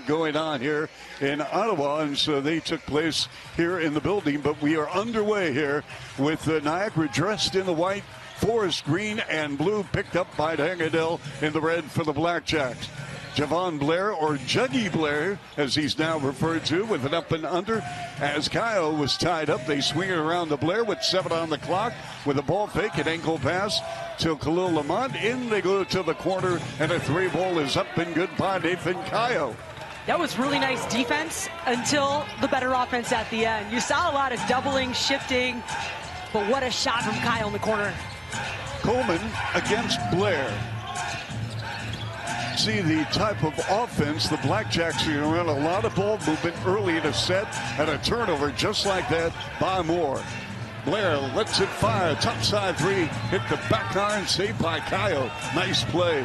event going on here in Ottawa, and so they took place here in the building. But we are underway here with Niagara dressed in the white, forest green and blue, picked up by Dangadell in the red for the Blackjacks. Javon Blair, or Juggy Blair, as he's now referred to, with an up and under. As Kyle was tied up, they swing it around to Blair with 7 on the clock with a ball fake, an ankle pass to Khalil Lamont. In they go to the corner, and a 3-ball is up and good by Nathan Kyle. That was really nice defense until the better offense at the end. You saw a lot of doubling, shifting, but what a shot from Kyle in the corner. Coleman against Blair. See the type of offense the Blackjacks are going to run. A lot of ball movement early in a set and a turnover just like that by Moore. Blair lets it fire. Top side 3. Hit the back iron. Saved by Kyle. Nice play.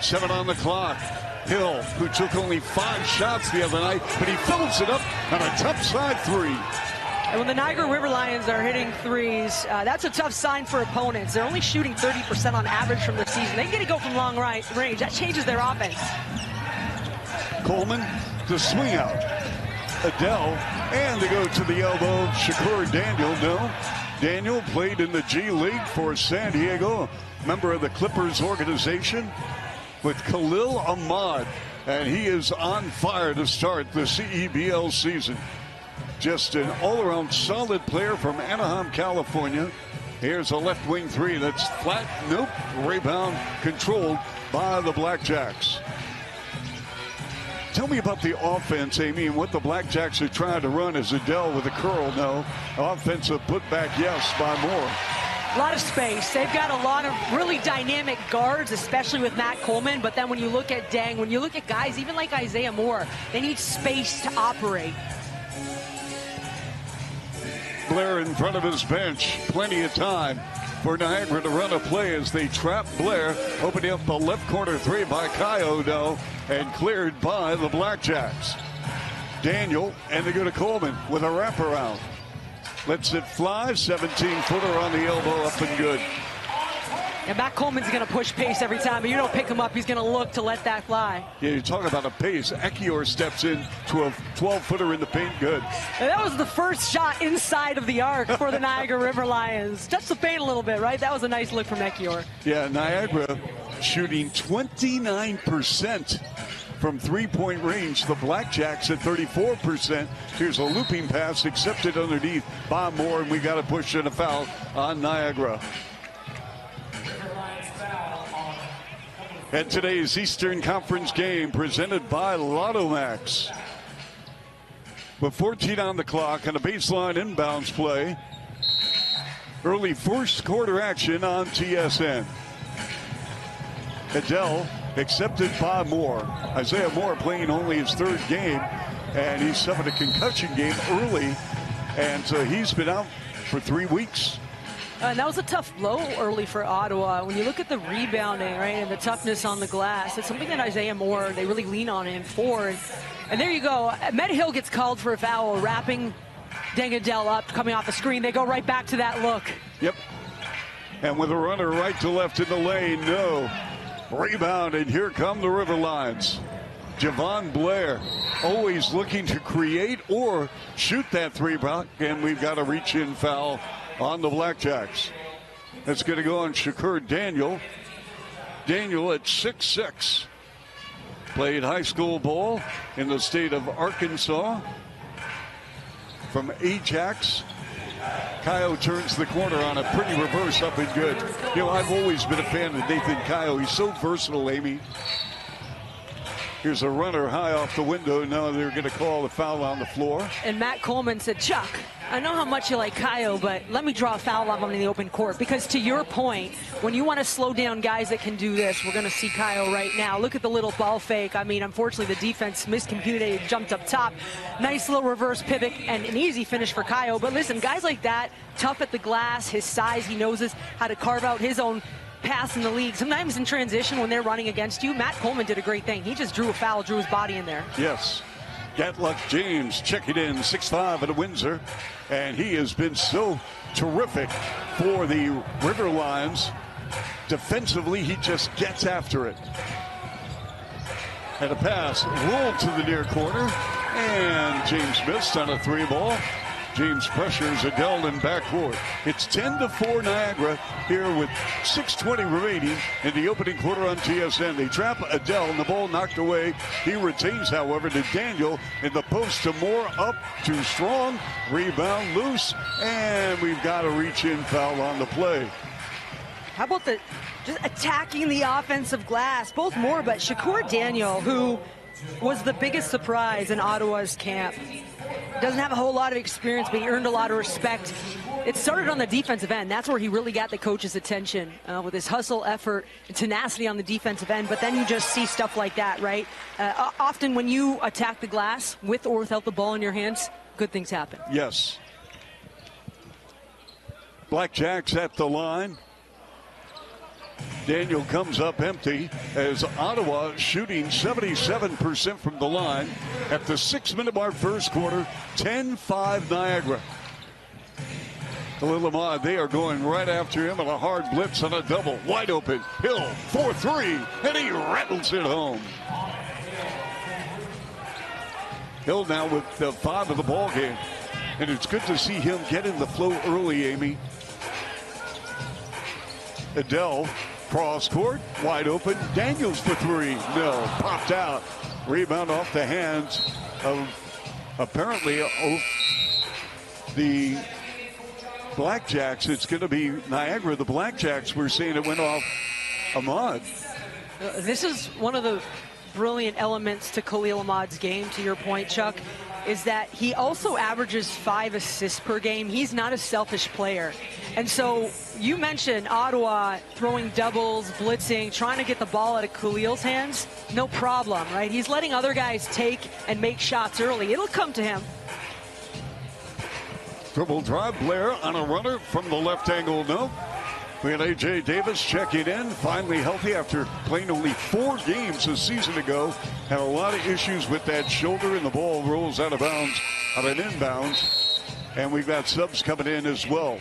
7 on the clock. Hill, who took only 5 shots the other night, but he fills it up on a top side 3. And when the Niagara River Lions are hitting threes, that's a tough sign for opponents. They're only shooting 30% on average from the season. They get to go from long range. That changes their offense. Coleman, the swing out. Adele, and they go to the elbow. Shakur Daniel, no. Daniel played in the G League for San Diego, member of the Clippers organization, with Khalil Ahmad. And he is on fire to start the CEBL season. Just an all-around solid player from Anaheim, California. Here's a left wing 3 that's flat. Nope. Rebound controlled by the Blackjacks. Tell me about the offense, Amy, and what the Blackjacks are trying to run. Is Adele with a curl? No. Offensive putback, yes, by Moore. A lot of space. They've got a lot of really dynamic guards, especially with Matt Coleman. But then when you look at when you look at guys, even like Isaiah Moore, they need space to operate. Blair in front of his bench. Plenty of time for Niagara to run a play as they trap Blair. Opening up the left corner 3 by Kyoto and cleared by the Blackjacks. Daniel, and they go to Coleman with a wraparound. Lets it fly. 17-footer on the elbow, up and good. And Matt Coleman's going to push pace every time. You don't pick him up, he's going to look to let that fly. Yeah, you talk about a pace. Ekior steps in to a 12-footer in the paint. Good. And that was the first shot inside of the arc for the Niagara River Lions. Touched the paint a little bit, right? That was a nice look from Ekior. Yeah, Niagara shooting 29% from three-point range. The Blackjacks at 34%. Here's a looping pass accepted underneath by Moore, and we got to push in a foul on Niagara. And today's Eastern Conference game presented by Lotto Max. With 14 on the clock and a baseline inbounds play. Early first quarter action on TSN. Adele accepted by Moore. Isaiah Moore playing only his 3rd game, and he suffered a concussion game early, and so he's been out for 3 weeks. And that was a tough blow early for Ottawa. When you look at the rebounding, right, and the toughness on the glass, it's something that Isaiah Moore, they really lean on him for. And there you go. Med Hill gets called for a foul, wrapping Dangadell up, coming off the screen. They go right back to that look. Yep. And with a runner right to left in the lane, no. Rebound, and here come the River Lions. Javon Blair always looking to create or shoot that 3-block, and we've got a reach-in foul on the Blackjacks. That's going to go on Shakur Daniel. Daniel at 6'6". Played high school ball in the state of Arkansas. From Ajax. Kyo turns the corner on a pretty reverse, up and good. You know, I've always been a fan of Nathan Kyo. He's so versatile, Amy. Here's a runner high off the window. Now they're going to call the foul on the floor. And Matt Coleman said, Chuck, I know how much you like Kyo, but let me draw a foul on him in the open court. Because to your point, when you want to slow down guys that can do this, we're going to see Kyo right now. Look at the little ball fake. I mean, unfortunately, the defense miscommunicated, jumped up top. Nice little reverse pivot and an easy finish for Kyo. But listen, guys like that, tough at the glass, his size, he knows how to carve out his own pass in the league. Sometimes in transition when they're running against you, Matt Coleman did a great thing. He just drew a foul, drew his body in there. Yes. Gatluck James checking in, 6'5" at Windsor. And he has been so terrific for the River Lions. Defensively, he just gets after it. And a pass rolled to the near corner, and James missed on a 3-ball. James pressures Adele in backcourt. It's 10-4 Niagara here with 6:20 remaining in the opening quarter on TSN. They trap Adele and the ball knocked away. He retains, however, to Daniel in the post to Moore, up too strong. Rebound loose, and we've got a reach-in foul on the play. How about just attacking the offensive glass? Both Moore, but Shakur Daniel, who was the biggest surprise in Ottawa's camp. Doesn't have a whole lot of experience, but he earned a lot of respect. It started on the defensive end. That's where he really got the coach's attention with his hustle, effort, and tenacity on the defensive end. But then you just see stuff like that, right? Often when you attack the glass with or without the ball in your hands, good things happen. Yes. Blackjacks at the line. Daniel comes up empty as Ottawa shooting 77% from the line at the 6-minute mark first quarter. 10-5 Niagara. Khalil Ahmad, they are going right after him on a hard blitz on a double. Wide open. Hill 4-3, and he rattles it home. Hill now with 5 of the ball game. And it's good to see him get in the flow early, Amy. Adele, cross court, wide open. Daniels for 3. No, popped out. Rebound off the hands of apparently the Blackjacks. It's going to be Niagara. The Blackjacks, we're saying it went off Ahmad. This is one of the brilliant elements to Khalil Ahmad's game, to your point, Chuck, is that he also averages 5 assists per game. He's not a selfish player. And so you mentioned Ottawa throwing doubles, blitzing, trying to get the ball out of Khalil's hands. No problem, right? He's letting other guys take and make shots early. It'll come to him. Dribble drive, Blair on a runner from the left angle, no. We had A.J. Davis checking in, finally healthy after playing only 4 games a season ago. Had a lot of issues with that shoulder, and the ball rolls out of bounds on an inbounds. And we've got subs coming in as well.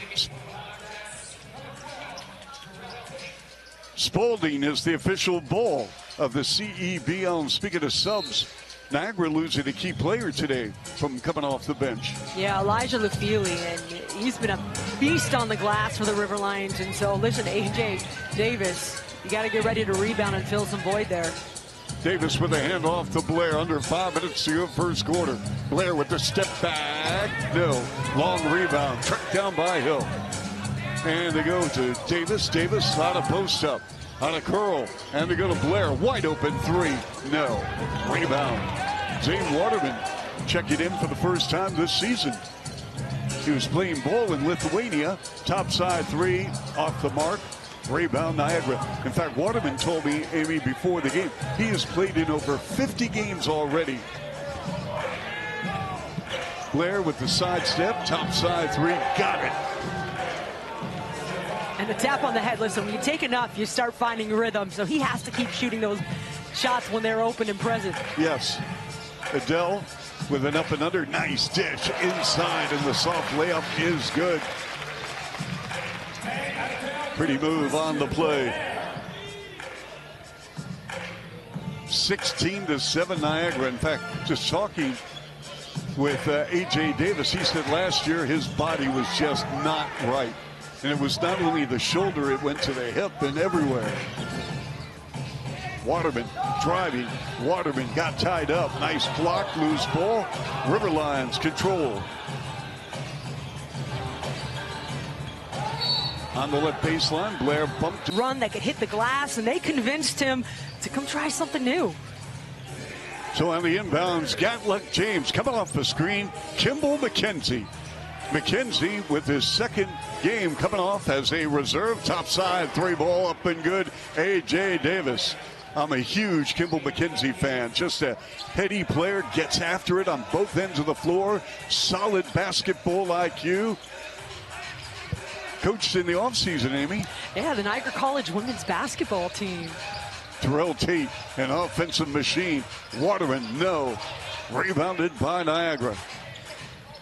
Spalding is the official ball of the CEBL. Speaking of subs, Niagara losing a key player today from coming off the bench. Yeah, Elijah Lafili, and he's been a beast on the glass for the River Lions. And so, listen, A.J. Davis, you got to get ready to rebound and fill some void there. Davis with a handoff to Blair. Under 5 minutes to go first quarter. Blair with the step back. No. Long rebound. Tracked down by Hill. And they go to Davis. Davis on a post up. On a curl. And they go to Blair. Wide open 3. No. Rebound. Zane Waterman checking in for the first time this season. He was playing ball in Lithuania. Topside 3 off the mark. Rebound Niagara. In fact, Waterman told me, Amy, before the game, he has played in over 50 games already. Blair with the sidestep, topside 3, got it. And the tap on the head. Listen, when you take enough, you start finding rhythm. So he has to keep shooting those shots when they're open and present. Yes. Adele with an up and under. Nice dish inside, and the soft layup is good. Pretty move on the play. 16-7 Niagara. In fact, just talking with A.J. Davis, he said last year his body was just not right. And it was not only the shoulder, it went to the hip and everywhere. Waterman driving. Waterman got tied up. Nice block, loose ball. River Lions control. On the left baseline, Blair bumped. Run that could hit the glass, and they convinced him to come try something new. So on the inbounds, Gatluck James coming off the screen. Kimball McKenzie. McKenzie with his second game coming off as a reserve. Topside 3-ball up and good. A.J. Davis. I'm a huge Kimball McKenzie fan. Just a heady player, gets after it on both ends of the floor. Solid basketball IQ. Coached in the offseason, Amy. Yeah, the Niagara College women's basketball team. Terrell Tate, an offensive machine. Waterman, no. Rebounded by Niagara.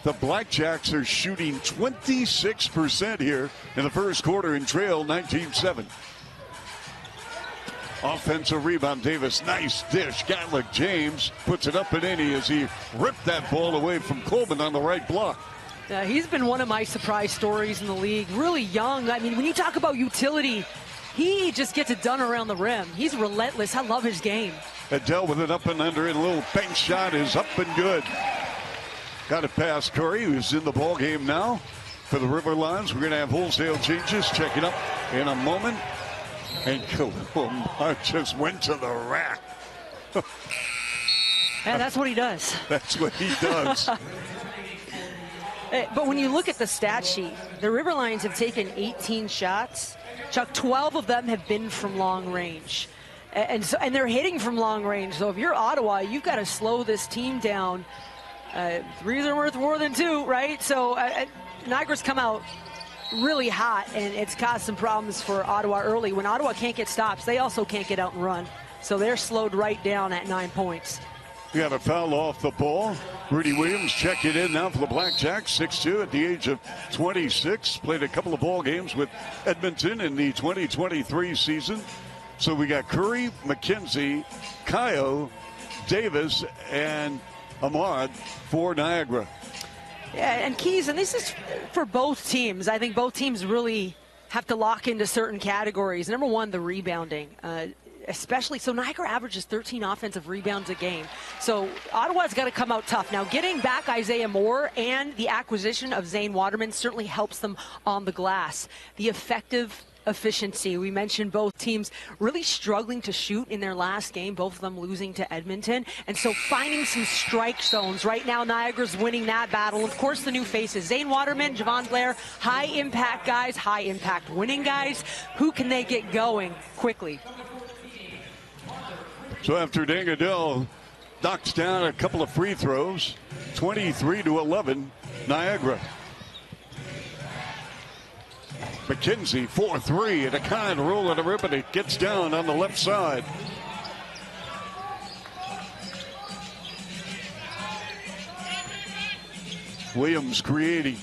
The Blackjacks are shooting 26% here in the first quarter and trail 19-7. Offensive rebound, Davis, nice dish. Gatlick James puts it up and in as he ripped that ball away from Coleman on the right block. He's been one of my surprise stories in the league. Really young. I mean, when you talk about utility, he just gets it done around the rim. He's relentless. I love his game. Adele with it up and under, and a little bank shot is up and good. Got it past Curry, who's in the ball game now for the River Lions. We're going to have wholesale changes. Check it up in a moment. And Khalil Mack just went to the rack. Yeah, that's what he does. That's what he does. But when you look at the stat sheet, the River Lions have taken 18 shots. Chuck, 12 of them have been from long range. And they're hitting from long range. So if you're Ottawa, you've got to slow this team down. Threes are worth more than two, right? So Niagara's come out really hot, and it's caused some problems for Ottawa early. When Ottawa can't get stops, they also can't get out and run. So they're slowed right down at 9 points. We got a foul off the ball. Rudy Williams checked it in now for the Blackjacks, 6'2" at the age of 26. Played a couple of ball games with Edmonton in the 2023 season. So we got Curry, McKenzie, Kayo, Davis, and Ahmad for Niagara. Yeah, and Keys, and this is for both teams. I think both teams really have to lock into certain categories. Number one, the rebounding. Especially, so Niagara averages 13 offensive rebounds a game. So Ottawa's got to come out tough. Now, getting back Isaiah Moore and the acquisition of Zane Waterman certainly helps them on the glass. The effective efficiency, we mentioned both teams really struggling to shoot in their last game, both of them losing to Edmonton. And so finding some strike zones. Right now, Niagara's winning that battle. Of course, the new faces, Zane Waterman, Javon Blair, high impact guys, high impact winning guys. Who can they get going quickly? So after Dangadell knocks down a couple of free throws, 23-11, Niagara. McKenzie, 4-3, and a kind roll and a rip, and it gets down on the left side. Williams creating.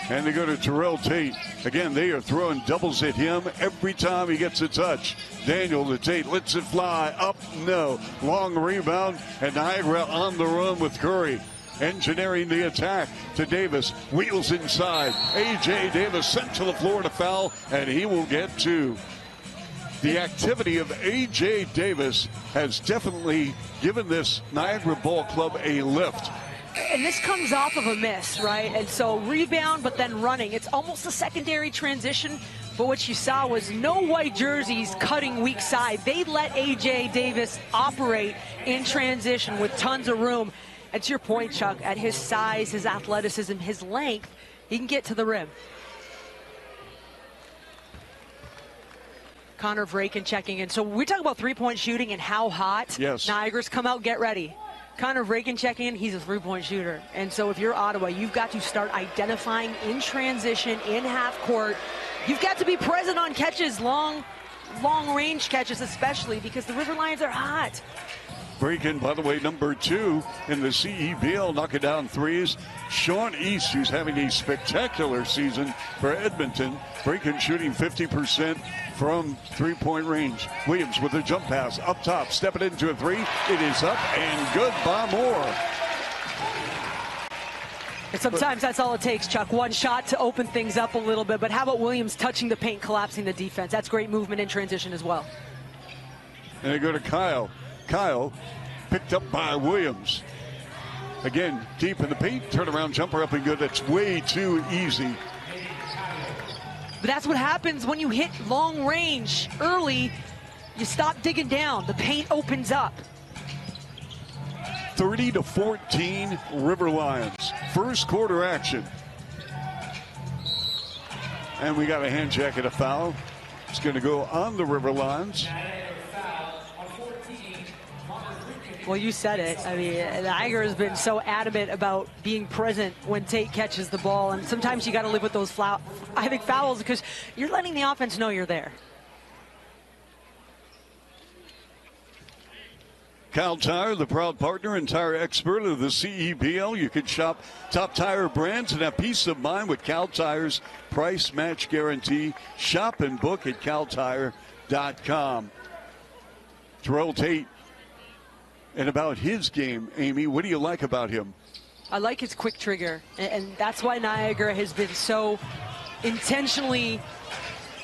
And they go to Terrell Tate. Again, they are throwing doubles at him every time he gets a touch. Daniel to Tate, lets it fly, up, no. Long rebound, and Niagara on the run with Curry. Engineering the attack to Davis. Wheels inside. A.J. Davis sent to the floor to foul, and he will get two. The activity of A.J. Davis has definitely given this Niagara Ball Club a lift. And this comes off of a miss, right? And so rebound, but then running. It's almost a secondary transition, but what you saw was no white jerseys cutting weak side. They let A.J. Davis operate in transition with tons of room. And to your point, Chuck, at his size, his athleticism, his length, he can get to the rim. Connor Vraken checking in. So we talk about three-point shooting and how hot. Yes. Niagara's come out, get ready. Connor Vraken checking in, he's a three-point shooter. And so if you're Ottawa, you've got to start identifying in transition, in half court. You've got to be present on catches, long range catches especially, because the River Lions are hot. Vraken, by the way, number 2 in the CEBL, knocking down threes. Sean East, who's having a spectacular season for Edmonton. Vraken shooting 50% from three-point range. Williams with a jump pass up top, stepping into a three. It is up and good by Moore. And sometimes that's all it takes, Chuck. One shot to open things up a little bit. But how about Williams touching the paint, collapsing the defense? That's great movement in transition as well. And they go to Kyle. Kyle picked up by Williams. Again, deep in the paint, turnaround jumper up and good. That's way too easy. But that's what happens when you hit long range early. You stop digging down. The paint opens up. 30-14 River Lions. First quarter action. And we got a hand check and a foul. It's going to go on the River Lions. Well, you said it. I mean, Niagara has been so adamant about being present when Tate catches the ball, and sometimes you got to live with those fouls because you're letting the offense know you're there. Cal Tire, the proud partner and tire expert of the CEBL. You can shop top tire brands and have peace of mind with Cal Tire's price match guarantee. Shop and book at caltire.com. Terrell Tate. And about his game, Amy, what do you like about him? I like his quick trigger, and that's why Niagara has been so intentionally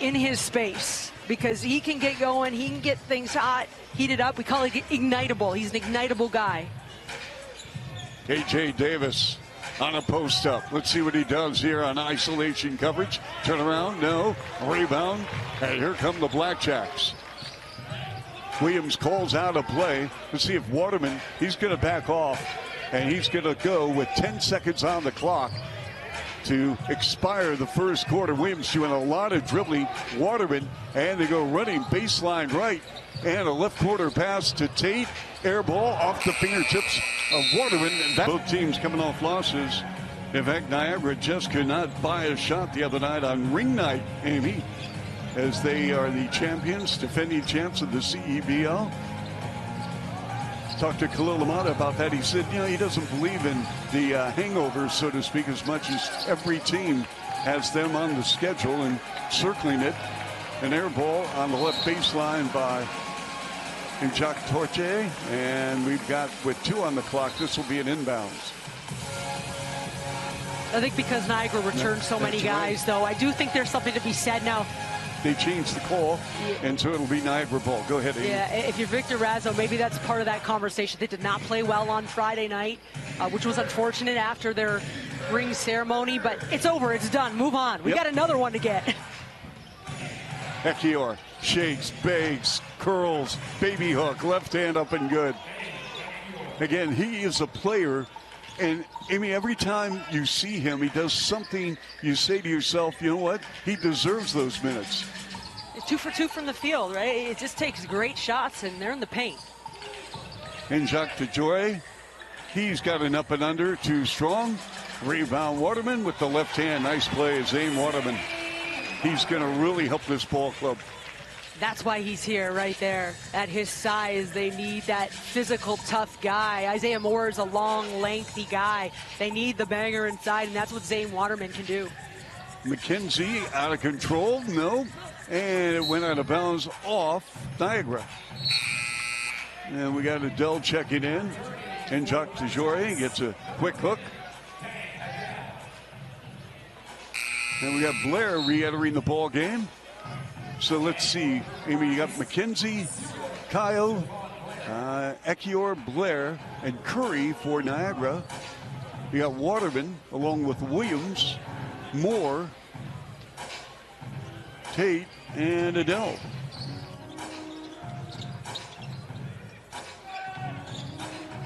in his space, because he can get going, he can get things hot, heated up. We call it ignitable. He's an ignitable guy. A.J. Davis on a post-up. Let's see what he does here on isolation coverage. Turn around, no. Rebound, and here come the Blackjacks. Williams calls out a play. Let's see if Waterman, he's going to back off, and he's going to go with 10 seconds on the clock to expire the first quarter. Williams doing a lot of dribbling. Waterman, and they go running baseline right, and a left quarter pass to Tate. Air ball off the fingertips of Waterman. And both teams coming off losses. In fact, Niagara just could not buy a shot the other night on ring night, Amy, as they are the champions, defending champs of the CEBL. Talked to Khalil Lamada about that. He said, you know, he doesn't believe in the hangover, so to speak, as much as every team has them on the schedule and circling it. An air ball on the left baseline by Jacques Torche, and we've got, with 2 on the clock, this will be an inbounds. I think because Niagara returned so many guys, though, I do think there's something to be said now. They changed the call, and so it'll be Niagara ball. Go ahead, Amy. Yeah, if you're Victor Razzo, maybe that's part of that conversation. They did not play well on Friday night, which was unfortunate after their ring ceremony, but it's over, it's done, move on. We got another one to get. Ekior shakes, bakes, curls, baby hook, left hand up and good. Again, he is a player, and Amy, every time you see him, he does something, you say to yourself, you know what, he deserves those minutes. 2 for 2 from the field, right? It just takes great shots, and they're in the paint. And Jacques DeJoy, he's got an up and under, too strong. Rebound Waterman with the left hand. Nice play, Zane Waterman. He's going to really help this ball club. That's why he's here right there. At his size, they need that physical, tough guy. Isaiah Moore is a long, lengthy guy. They need the banger inside, and that's what Zane Waterman can do. McKenzie out of control, no. And it went out of bounds off Niagara. And we got Adele checking in. And Jacques DeJoy gets a quick hook. And we got Blair re-entering the ball game. So let's see. Amy, you got McKenzie, Kyle, Ekior, Blair, and Curry for Niagara. You got Waterman along with Williams, Moore, Tate, and Adele.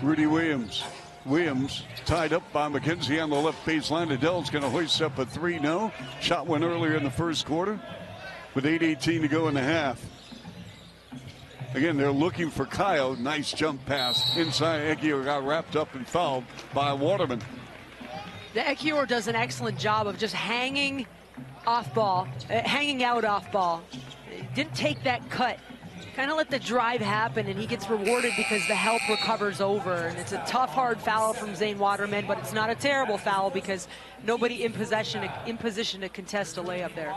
Rudy Williams. Williams tied up by McKenzie on the left baseline. Adele's going to hoist up a 3, no. Shot went earlier in the first quarter with 8:18 to go in the half. Again, they're looking for Kyle. Nice jump pass inside. Ekior got wrapped up and fouled by Waterman. The Ekior does an excellent job of just hanging off ball, hanging out off ball. Didn't take that cut. Kind of let the drive happen, and he gets rewarded because the help recovers over. And it's a tough, hard foul from Zane Waterman, but it's not a terrible foul because nobody in position to contest a layup there.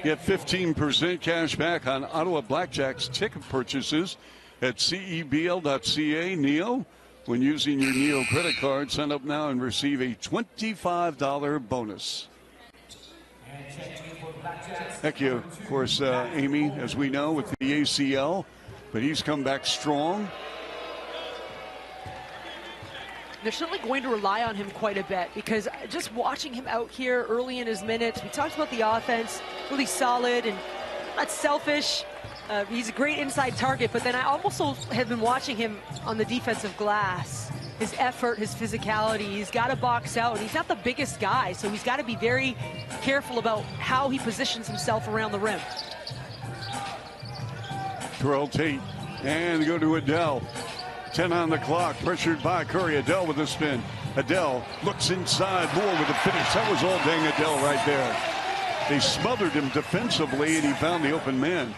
Get 15% cash back on Ottawa Blackjacks ticket purchases at CEBL.ca. Neo, when using your Neo credit card, sign up now and receive a $25 bonus. Heck yeah, of course, Amy, as we know, with the ACL, but he's come back strong. They're certainly going to rely on him quite a bit because just watching him out here early in his minutes, we talked about the offense, really solid and not selfish. He's a great inside target, but then I also have been watching him on the defensive glass. His effort, his physicality, he's got to box out, and he's not the biggest guy, so he's got to be very careful about how he positions himself around the rim. Terrell Tate, and go to Adele. 10 on the clock, pressured by Curry. Adele with a spin. Adele looks inside, Moore with a finish. That was all dang Adele right there. They smothered him defensively, and he found the open man.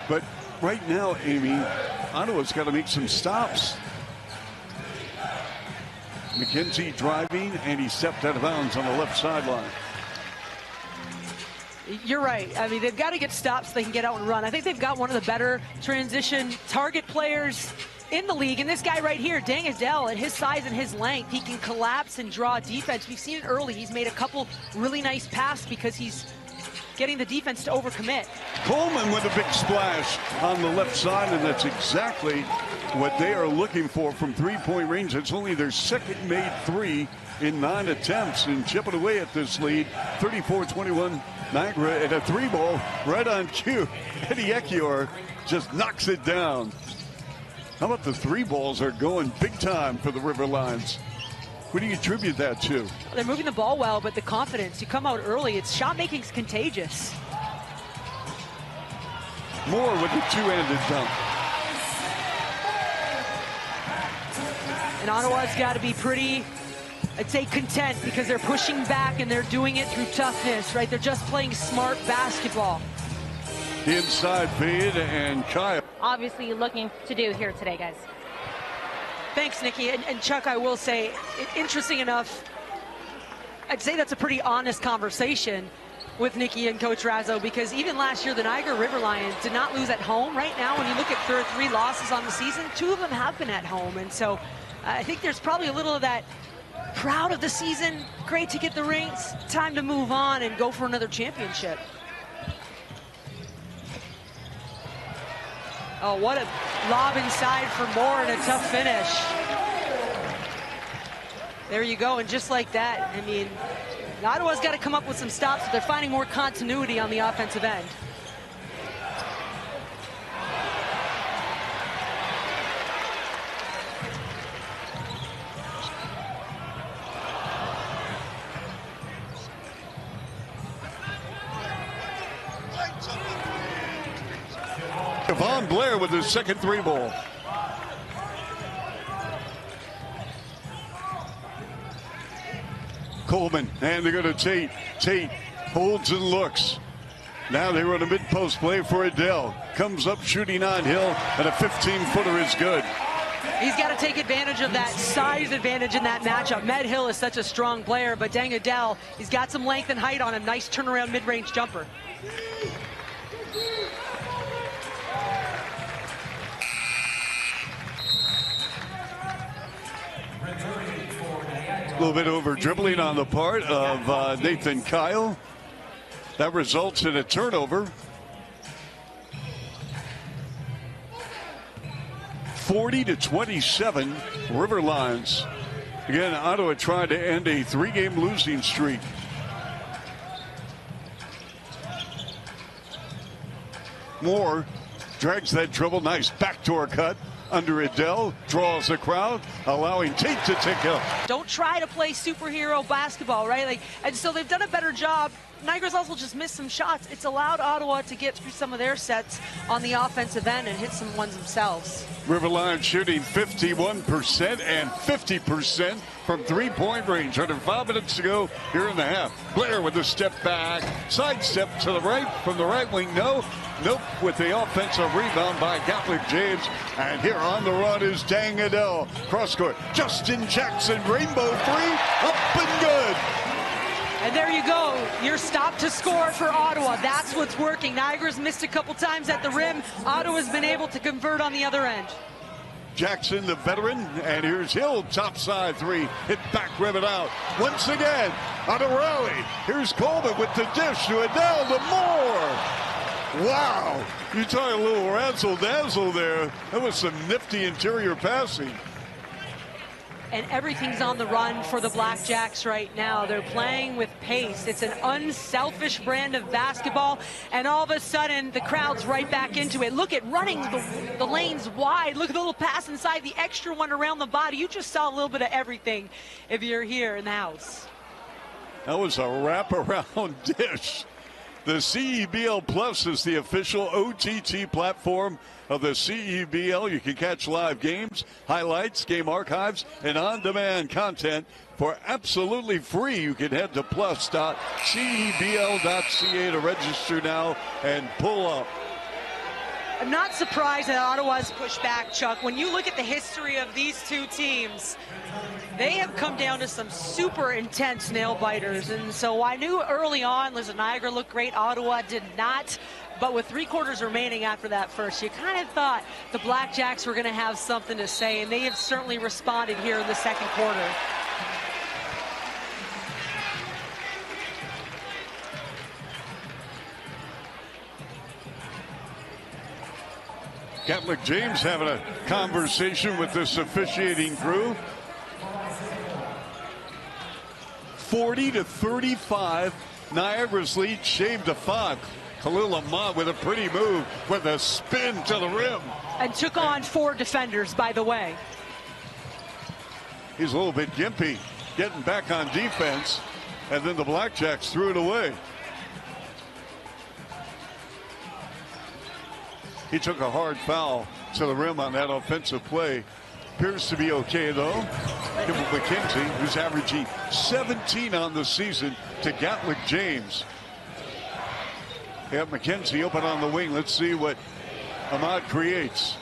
But right now, Amy, Ottawa's got to make some stops. McKenzie driving, and he stepped out of bounds on the left sideline. You're right. I mean, they've got to get stops so they can get out and run. I think they've got one of the better transition target players in the league. And this guy right here, Dang Adele, at his size and his length, he can collapse and draw defense. We've seen it early. He's made a couple really nice passes because he's getting the defense to overcommit. Coleman with a big splash on the left side, and that's exactly what they are looking for from three-point range. It's only their second made three in 9 attempts, and chipping away at this lead, 34-21 Niagara, and a three ball right on cue. Eddie Ekior just knocks it down. How about the three balls are going big time for the River Lions? What do you attribute that to? They're moving the ball well, but the confidence, you come out early, it's shot making's contagious. Moore with the two-handed dunk. And Ottawa's got to be pretty, I'd say, content because they're pushing back and they're doing it through toughness, right? They're just playing smart basketball. Inside fade and Kyle. Obviously looking to do here today, guys. Thanks, Nikki. And Chuck, I will say, interesting enough, I'd say that's a pretty honest conversation with Nikki and Coach Razzo, because even last year, the Niagara River Lions did not lose at home. Right now, when you look at their 3 losses on the season, 2 of them have been at home. And so I think there's probably a little of that proud of the season, great to get the rings, time to move on and go for another championship. Oh, what a lob inside for Moore and a tough finish. There you go, and just like that, I mean, Ottawa's got to come up with some stops, but they're finding more continuity on the offensive end. Javon Blair with his second three ball. Coleman, and they're going to Tate. Tate holds and looks. Now they run a mid-post play for Adele. Comes up shooting on Hill, and a 15-footer is good. He's got to take advantage of that size advantage in that matchup. Med Hill is such a strong player, but Dang Adele, he's got some length and height on him. Nice turnaround mid-range jumper. A little bit over dribbling on the part of Nathan Kyle. That results in a turnover. 40-27 River Lions. Again, Ottawa tried to end a 3-game losing streak. Moore drags that dribble. Nice backdoor cut under Adele, draws the crowd, allowing Tate to take up. Don't try to play superhero basketball, right? And so they've done a better job. Niagara's also just missed some shots. It's allowed Ottawa to get through some of their sets on the offensive end and hit some ones themselves. River Lions shooting 51% and 50% from three-point range. Under 5 minutes to go here in the half. Blair with a step back, sidestep to the right from the right wing. Nope, with the offensive rebound by Gatlick James. And here on the run is Dang Adele. Cross court, Justin Jackson, rainbow three, up and good. And there you go, your stop to score for Ottawa. That's what's working. Niagara's missed a couple times at the rim. Ottawa's been able to convert on the other end. Jackson, the veteran, and here's Hill, top side three, hit back, rim it out. Once again, on a rally, here's Coleman with the dish to Adele to Moore. Wow, you talk a little razzle-dazzle there. That was some nifty interior passing. And everything's on the run for the Blackjacks right now. They're playing with pace. It's an unselfish brand of basketball, and all of a sudden the crowd's right back into it. Look at running the lanes wide. Look at the little pass inside, the extra one around the body. You just saw a little bit of everything if you're here in the house. That was a wraparound dish. The CEBL Plus is the official OTT platform of the CEBL. You can catch live games, highlights, game archives, and on-demand content for absolutely free. You can head to plus.cebl.ca to register now and pull up. I'm not surprised that Ottawa's pushed back, Chuck. When you look at the history of these two teams, they have come down to some super intense nail biters. And so I knew early on, listen, Niagara looked great, Ottawa did not. But with 3 quarters remaining after that first, you kind of thought the Blackjacks were going to have something to say, and they have certainly responded here in the second quarter. Catholic James having a conversation with this officiating crew. 40-35, Niagara's lead shaved to 5. Khalil Ahmad with a pretty move with a spin to the rim. And took on 4 defenders, by the way. He's a little bit gimpy, getting back on defense, and then the Blackjacks threw it away. He took a hard foul to the rim on that offensive play. Appears to be okay, though. Give McKenzie, who's averaging 17 on the season, to Catholic James. Yeah, McKenzie open on the wing. Let's see what Ahmad creates.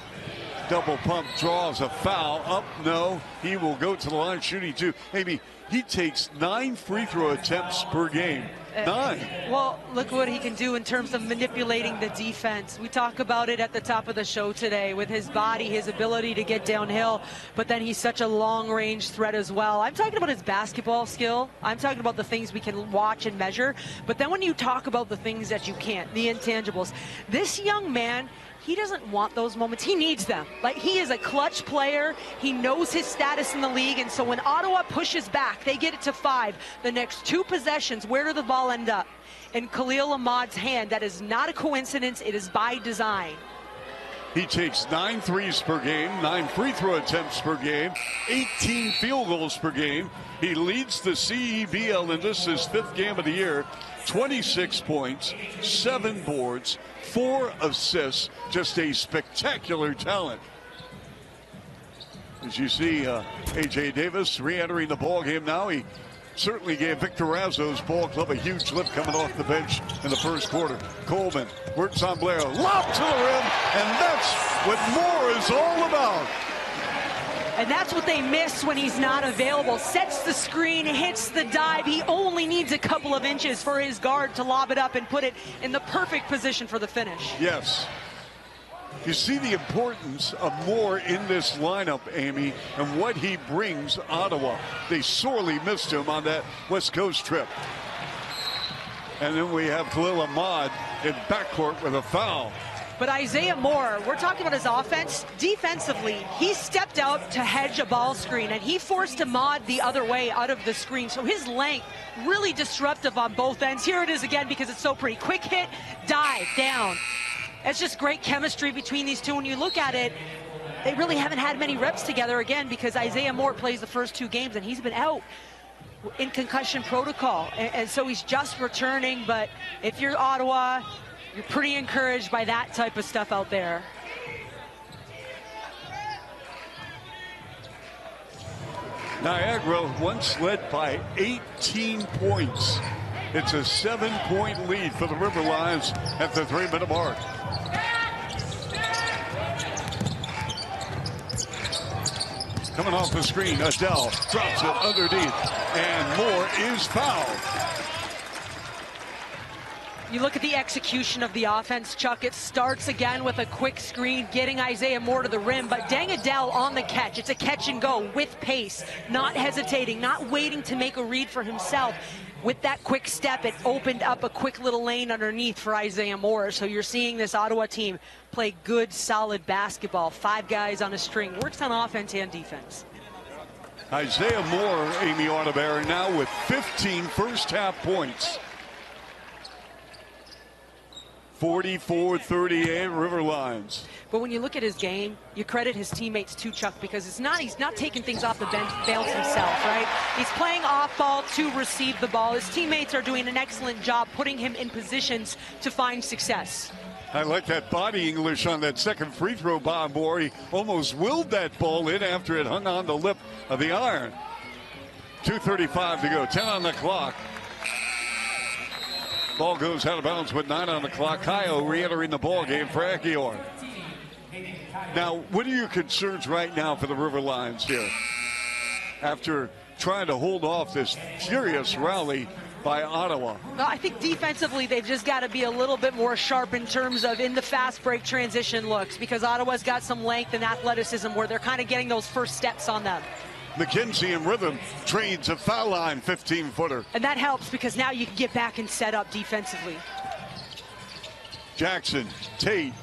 Double pump, draws a foul. Up, no. He will go to the line shooting 2. Maybe he takes 9 free throw attempts per game. 9. Well, look what he can do in terms of manipulating the defense. We talk about it at the top of the show today with his body, his ability to get downhill, but then he's such a long-range threat as well. I'm talking about his basketball skill. I'm talking about the things we can watch and measure. But then when you talk about the things that you can't, the intangibles, this young man, he doesn't want those moments. He needs them. Like, he is a clutch player. He knows his status in the league. And so when Ottawa pushes back, they get it to 5. The next 2 possessions, where does the ball end up? In Khalil Ahmad's hand. That is not a coincidence. It is by design. He takes 9 threes per game, 9 free throw attempts per game, 18 field goals per game. He leads the CEBL, and this is his 5th game of the year. 26 points, 7 boards, 4 assists. Just a spectacular talent. As you see, A.J. Davis re-entering the ball game now. He certainly gave Victor Razzo's ball club a huge lift coming off the bench in the first quarter. Coleman works on Blair, lob to the rim, and that's what Moore is all about. And that's what they miss when he's not available. Sets the screen, hits the dive. He only needs a couple of inches for his guard to lob it up and put it in the perfect position for the finish. Yes. You see the importance of Moore in this lineup, Amy, and what he brings Ottawa. They sorely missed him on that West Coast trip. And then we have Khalil Ahmad in backcourt with a foul. But Isaiah Moore, we're talking about his offense. Defensively, he stepped out to hedge a ball screen, and he forced Ahmad the other way out of the screen. So his length really disruptive on both ends. Here it is again because it's so pretty. Quick hit, dive, down. It's just great chemistry between these two. When you look at it, they really haven't had many reps together again because Isaiah Moore plays the first 2 games, and he's been out in concussion protocol. And so he's just returning. But if you're Ottawa, you're pretty encouraged by that type of stuff out there. Niagara once led by 18 points. It's a 7-point lead for the River Lions at the 3-minute mark. Coming off the screen, Adele drops it underneath, and Moore is fouled. You look at the execution of the offense, Chuck. It starts again with a quick screen, getting Isaiah Moore to the rim, but Deng Adele on the catch. It's a catch and go with pace, not hesitating, not waiting to make a read for himself. With that quick step, it opened up a quick little lane underneath for Isaiah Moore. So you're seeing this Ottawa team play good, solid basketball. 5 guys on a string. Works on offense and defense. Isaiah Moore, Amy Audebert, now with 15 first-half points. 44-38 River Lions. But when you look at his game, you credit his teammates too, Chuck, because he's not taking things off the bench, bounce himself, right? He's playing off ball to receive the ball. His teammates are doing an excellent job putting him in positions to find success. I like that body English on that second free throw by Moore. He almost willed that ball in after it hung on the lip of the iron. 2:35 to go, 10 on the clock. Ball goes out of bounds with 9 on the clock. Kayo re-entering the ball game for Ekiyor. Now, what are your concerns right now for the River Lions here? After trying to hold off this furious rally by Ottawa. Well, I think defensively they've just got to be a little bit more sharp in terms of in the fast break transition looks, because Ottawa's got some length and athleticism where they're kind of getting those first steps on them. McKenzie in rhythm trades a foul line 15-footer. And that helps because now you can get back and set up defensively. Jackson, Tate.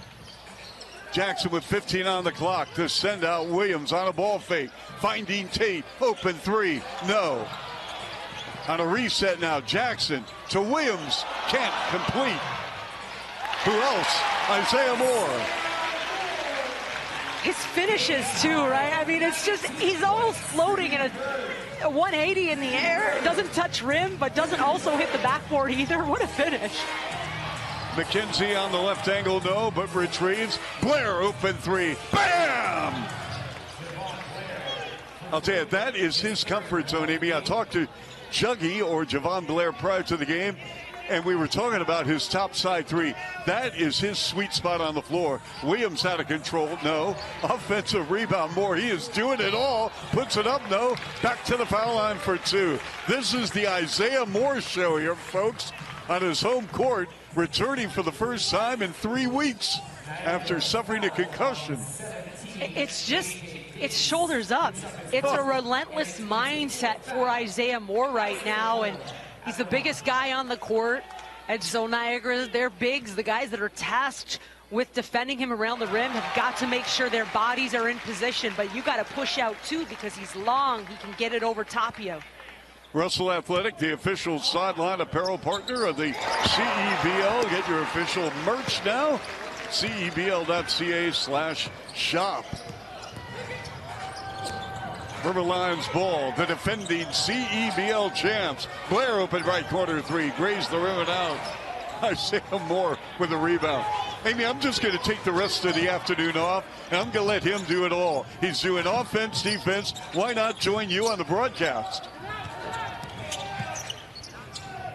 Jackson with 15 on the clock to send out Williams on a ball fake. Finding Tate, open three, no. On a reset now, Jackson to Williams, can't complete. Who else? Isaiah Moore. His finishes too, right? I mean, it's just, he's almost floating in a 180 in the air. Doesn't touch rim, but doesn't also hit the backboard either. What a finish. McKenzie on the left angle, no, but retrieves. Blair open three, bam! I'll tell you, that is his comfort zone, Amy. I talked to Juggy or Javon Blair prior to the game, and we were talking about his top side three. That is his sweet spot on the floor. Williams out of control, no. Offensive rebound, Moore. He is doing it all. Puts it up, no. Back to the foul line for two. This is the Isaiah Moore show here, folks, on his home court, returning for the first time in 3 weeks after suffering a concussion. It's just, it's shoulders up. It's a relentless mindset for Isaiah Moore right now, and he's the biggest guy on the court. And so Niagara, their bigs, the guys that are tasked with defending him around the rim, have got to make sure their bodies are in position. But you got to push out too, because he's long. He can get it over top of you. Russell Athletic, the official sideline apparel partner of the CEBL. Get your official merch now. CEBL.ca/shop. River Lions ball, the defending CEBL champs. Blair open right corner three, grazed the rim and out. Isaiah Moore with a rebound. Amy, I'm just going to take the rest of the afternoon off, and I'm going to let him do it all. He's doing offense, defense. Why not join you on the broadcast?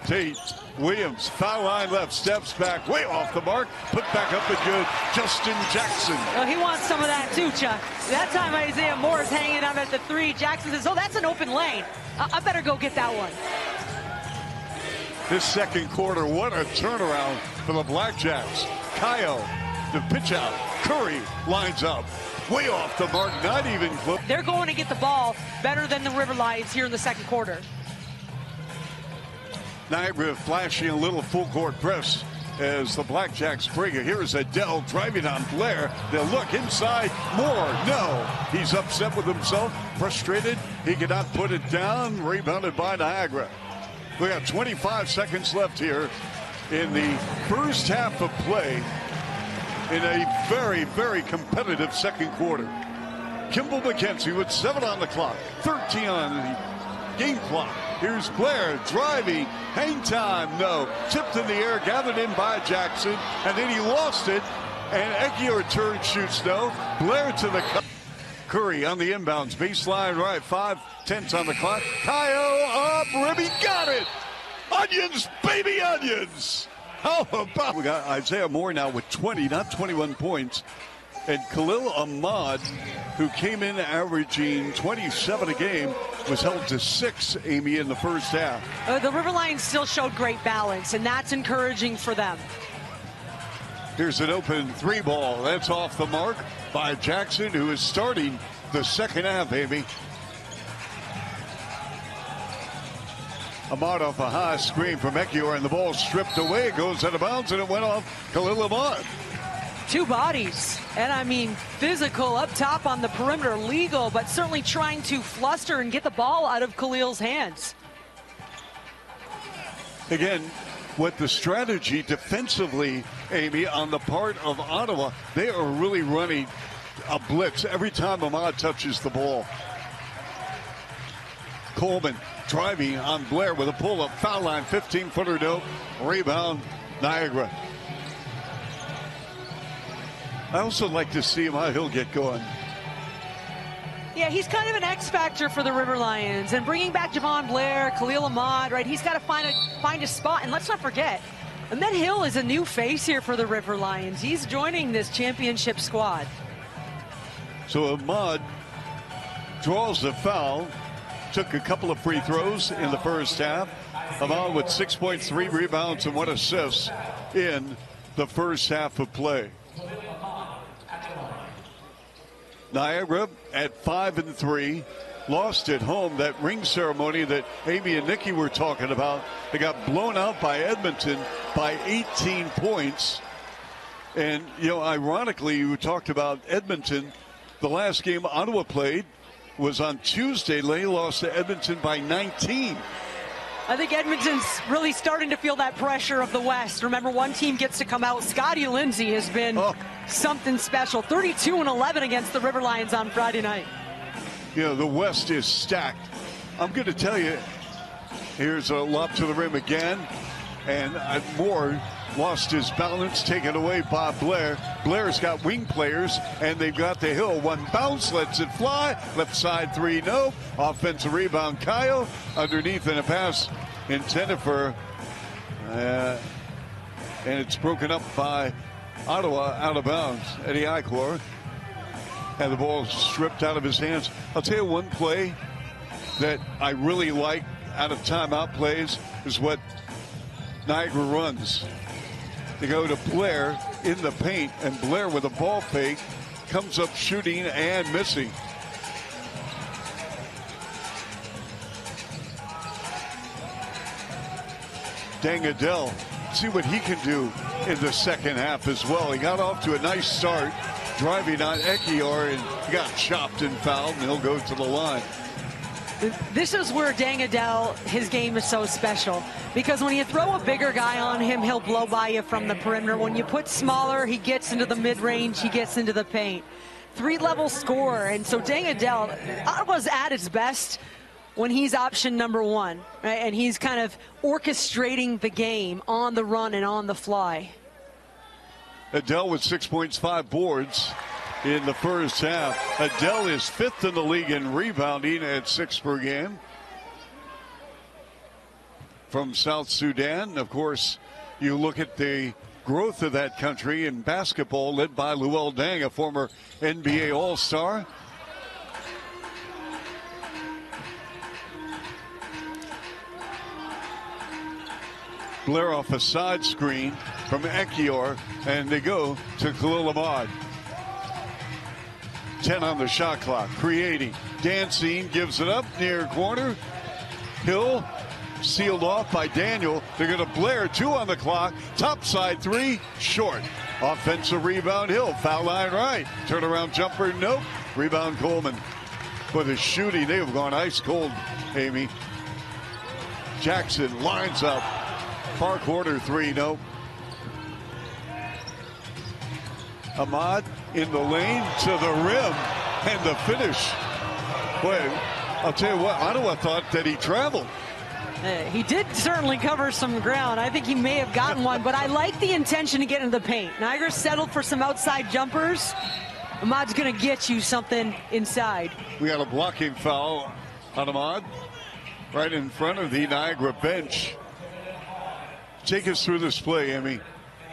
Tate, Williams, foul line left, steps back, way off the mark, put back up and good. Justin Jackson. Well, he wants some of that too, Chuck. That time Isaiah Moore is hanging out at the three. Jackson says, oh, that's an open lane. I better go get that one. This second quarter, what a turnaround for the Blackjacks. Kayo, the pitch out. Curry lines up. Way off the mark, not even close. They're going to get the ball better than the River Lions here in the second quarter. Niagara flashing a little full court press as the Blackjacks bring it. Here's Adele driving on Blair. They'll look inside. Moore, no. He's upset with himself, frustrated. He cannot put it down. Rebounded by Niagara. We got 25 seconds left here in the first half of play in a very, very competitive second quarter. Kimball McKenzie with 7 on the clock, 13 on the game clock. Here's Blair driving, hang time, no. Tipped in the air, gathered in by Jackson, and then he lost it, and Ekiyor return shoots, no. Blair to the cup. Curry on the inbounds, baseline right, 5:10 on the clock. Kayo up, Ribby got it. Onions, baby onions. How about, we got Isaiah Moore now with 20, not 21 points. And Khalil Ahmad, who came in averaging 27 a game, was held to 6, Amy, in the first half. The River Lions still showed great balance, and that's encouraging for them. Here's an open three ball. That's off the mark by Jackson, who is starting the second half, Amy. Ahmad off a high screen from Ekiyor, and the ball stripped away. It goes out of bounds, and it went off Khalil Ahmad. Two bodies, and I mean physical up top on the perimeter, legal, but certainly trying to fluster and get the ball out of Khalil's hands. Again, what the strategy defensively, Amy, on the part of Ottawa, they are really running a blitz every time Ahmad touches the ball. Coleman driving on Blair with a pull-up, foul line, 15-footer, no. Rebound, Niagara. I also like to see him how he'll get going. Yeah, he's kind of an X factor for the River Lions, and bringing back Javon Blair, Khalil Ahmad, right? He's got to find a spot, and let's not forget, Ahmed Hill is a new face here for the River Lions. He's joining this championship squad. So Ahmad draws the foul, took a couple of free throws in the first half. Ahmad with 6.3 rebounds and 1 assist in the first half of play. Niagara at 5-3, lost at home. That ring ceremony that Amy and Nikki were talking about, they got blown out by Edmonton by 18 points. And, you know, ironically, you talked about Edmonton. The last game Ottawa played was on Tuesday. They lost to Edmonton by 19. I think Edmonton's really starting to feel that pressure of the West. Remember, one team gets to come out. Scotty Lindsay has been something special. 32-11 against the River Lions on Friday night. You know, the West is stacked. I'm going to tell you, here's a lob to the rim again. And Moore lost his balance, taken away by Blair. Blair's got wing players, and they've got the Hill. One bounce, lets it fly. Left side three, no. Offensive rebound, Kyle. Underneath in a pass intended for, and it's broken up by Ottawa out of bounds. Eddie Ichlor had the ball stripped out of his hands. I'll tell you one play that I really like out of timeout plays is what Niagara runs. They go to Blair in the paint, and Blair with a ball fake comes up shooting and missing. Dang Adele, see what he can do in the second half as well. He got off to a nice start, driving on Ekior, and he got chopped and fouled, and he'll go to the line. This is where Dang Adele, his game is so special, because when you throw a bigger guy on him, he'll blow by you from the perimeter. When you put smaller, he gets into the mid-range, he gets into the paint. 3-level scorer, and so Dang Adele, Ottawa's at its best when he's option number one, right? And he's kind of orchestrating the game on the run and on the fly. Adele with 6 points, 5 boards in the first half. Adele is 5th in the league in rebounding at 6 per game. From South Sudan, of course, you look at the growth of that country in basketball, led by Luol Deng, a former NBA All-Star. Blair off a side screen from Ekior, and they go to Khalil Ahmad. 10 on the shot clock, creating, dancing, gives it up near corner. Hill sealed off by Daniel. They're going to Blair, 2 on the clock. Top side 3, short. Offensive rebound, Hill, foul line right. Turnaround jumper, nope. Rebound Coleman. For the shooting, they have gone ice cold, Amy. Jackson lines up. Far corner 3, nope. Ahmad in the lane to the rim, and the finish. Boy, I'll tell you what, Ottawa thought that he traveled. He did certainly cover some ground. I think he may have gotten one, but I like the intention to get into the paint. Niagara settled for some outside jumpers. Ahmad's going to get you something inside. We got a blocking foul on Ahmad right in front of the Niagara bench. Take us through this play, Amy.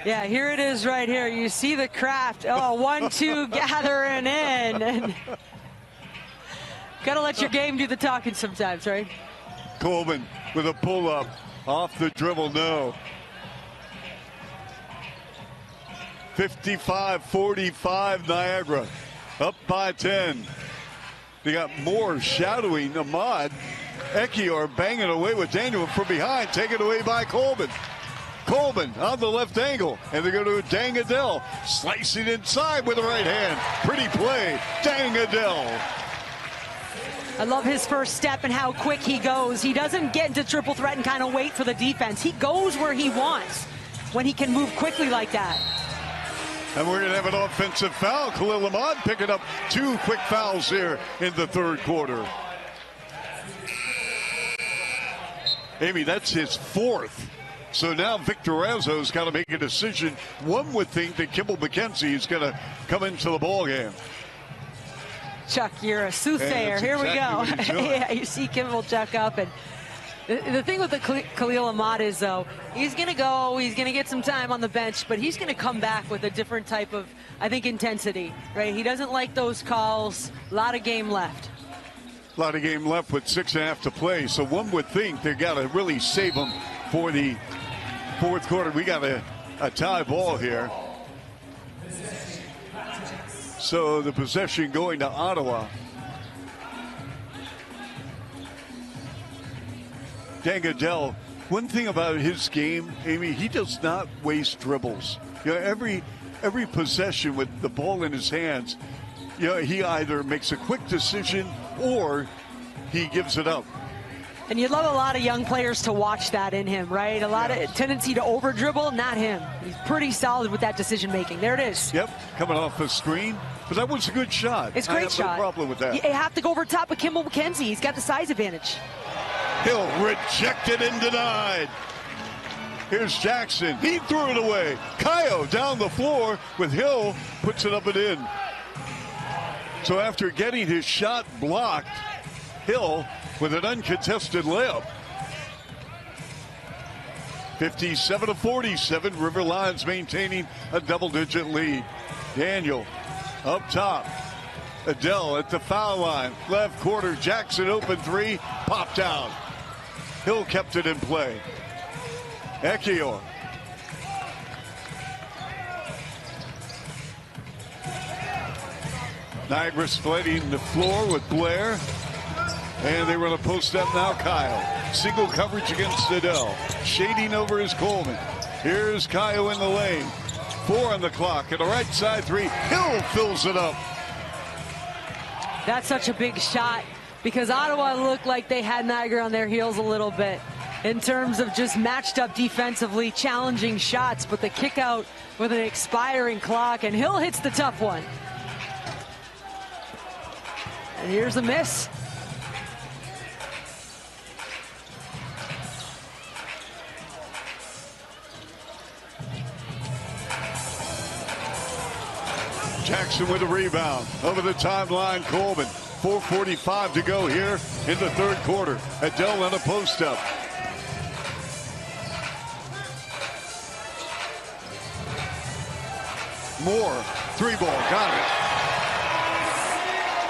Yeah, here it is right here. You see the craft. Oh, 1-2 gathering in. And got to let your game do the talking sometimes, right? Coleman with a pull-up. Off the dribble, no. 55-45 Niagara. Up by 10. They got Moore shadowing Ahmad. Ekior banging away with Daniel from behind. Taken away by Coleman. Coleman on the left angle, and they're going to Dang Adele, slicing inside with the right hand. Pretty play, Dang Adele. I love his first step and how quick he goes. He doesn't get into triple threat and kind of wait for the defense. He goes where he wants when he can move quickly like that. And we're going to have an offensive foul. Khalil Ahmad picking up 2 quick fouls here in the third quarter. Amy, that's his 4th. So now Victor Razzo's got to make a decision. One would think that Kimball McKenzie is going to come into the ball game. Chuck, you're a soothsayer. Here we go. Yeah, you see Kimball check up, and The thing with the Khalil Ahmad is, though, he's going to go, he's going to get some time on the bench, but he's going to come back with a different type of, I think, intensity, right? He doesn't like those calls. A lot of game left. A lot of game left with 6.5 to play. So one would think they got to really save them for the fourth quarter. We got a tie ball here. So the possession going to Ottawa. Dangadell, one thing about his game, Amy, he does not waste dribbles. You know, every possession with the ball in his hands, you know, he either makes a quick decision or he gives it up. And you'd love a lot of young players to watch that in him, right? A lot of tendency to over dribble, not him. He's pretty solid with that decision making. There it is. Yep, coming off the screen. But that was a good shot. It's a great shot. No problem with that. You have to go over top of Kimball McKenzie. He's got the size advantage. Hill rejected and denied. Here's Jackson. He threw it away. Kayo down the floor with Hill, puts it up and in. So after getting his shot blocked, Hill with an uncontested layup. 57-47. River Lions maintaining a double-digit lead. Daniel up top. Adele at the foul line. Left quarter. Jackson open three. Popped out. Hill kept it in play. Ekior. Niagara splitting the floor with Blair. And they run a post up now. Kyle. Single coverage against Adele. Shading over is Coleman. Here's Kyle in the lane. 4 on the clock. And a right side three. Hill fills it up. That's such a big shot because Ottawa looked like they had Niagara on their heels a little bit in terms of just matched up defensively, challenging shots, but the kick out with an expiring clock, and Hill hits the tough one. And here's a miss. Jackson with a rebound. Over the timeline, Coleman. 4:45 to go here in the third quarter. Adele on a post up. Moore, three ball, got it.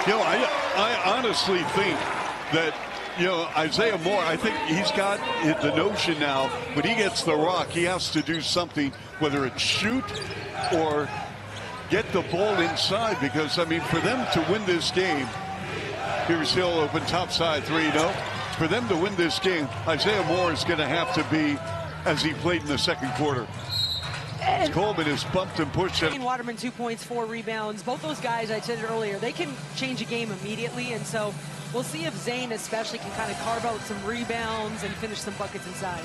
You know, I honestly think that, you know, Isaiah Moore, I think he's got the notion now, when he gets the rock, he has to do something, whether it's shoot or get the ball inside, because, I mean, for them to win this game, here's Hill open top side three, no. For them to win this game, Isaiah Moore is going to have to be as he played in the second quarter. Coleman is bumped and pushed. Waterman 2 points, 4 rebounds. Both those guys, I said it earlier, they can change a game immediately, and so we'll see if Zane especially can kind of carve out some rebounds and finish some buckets inside.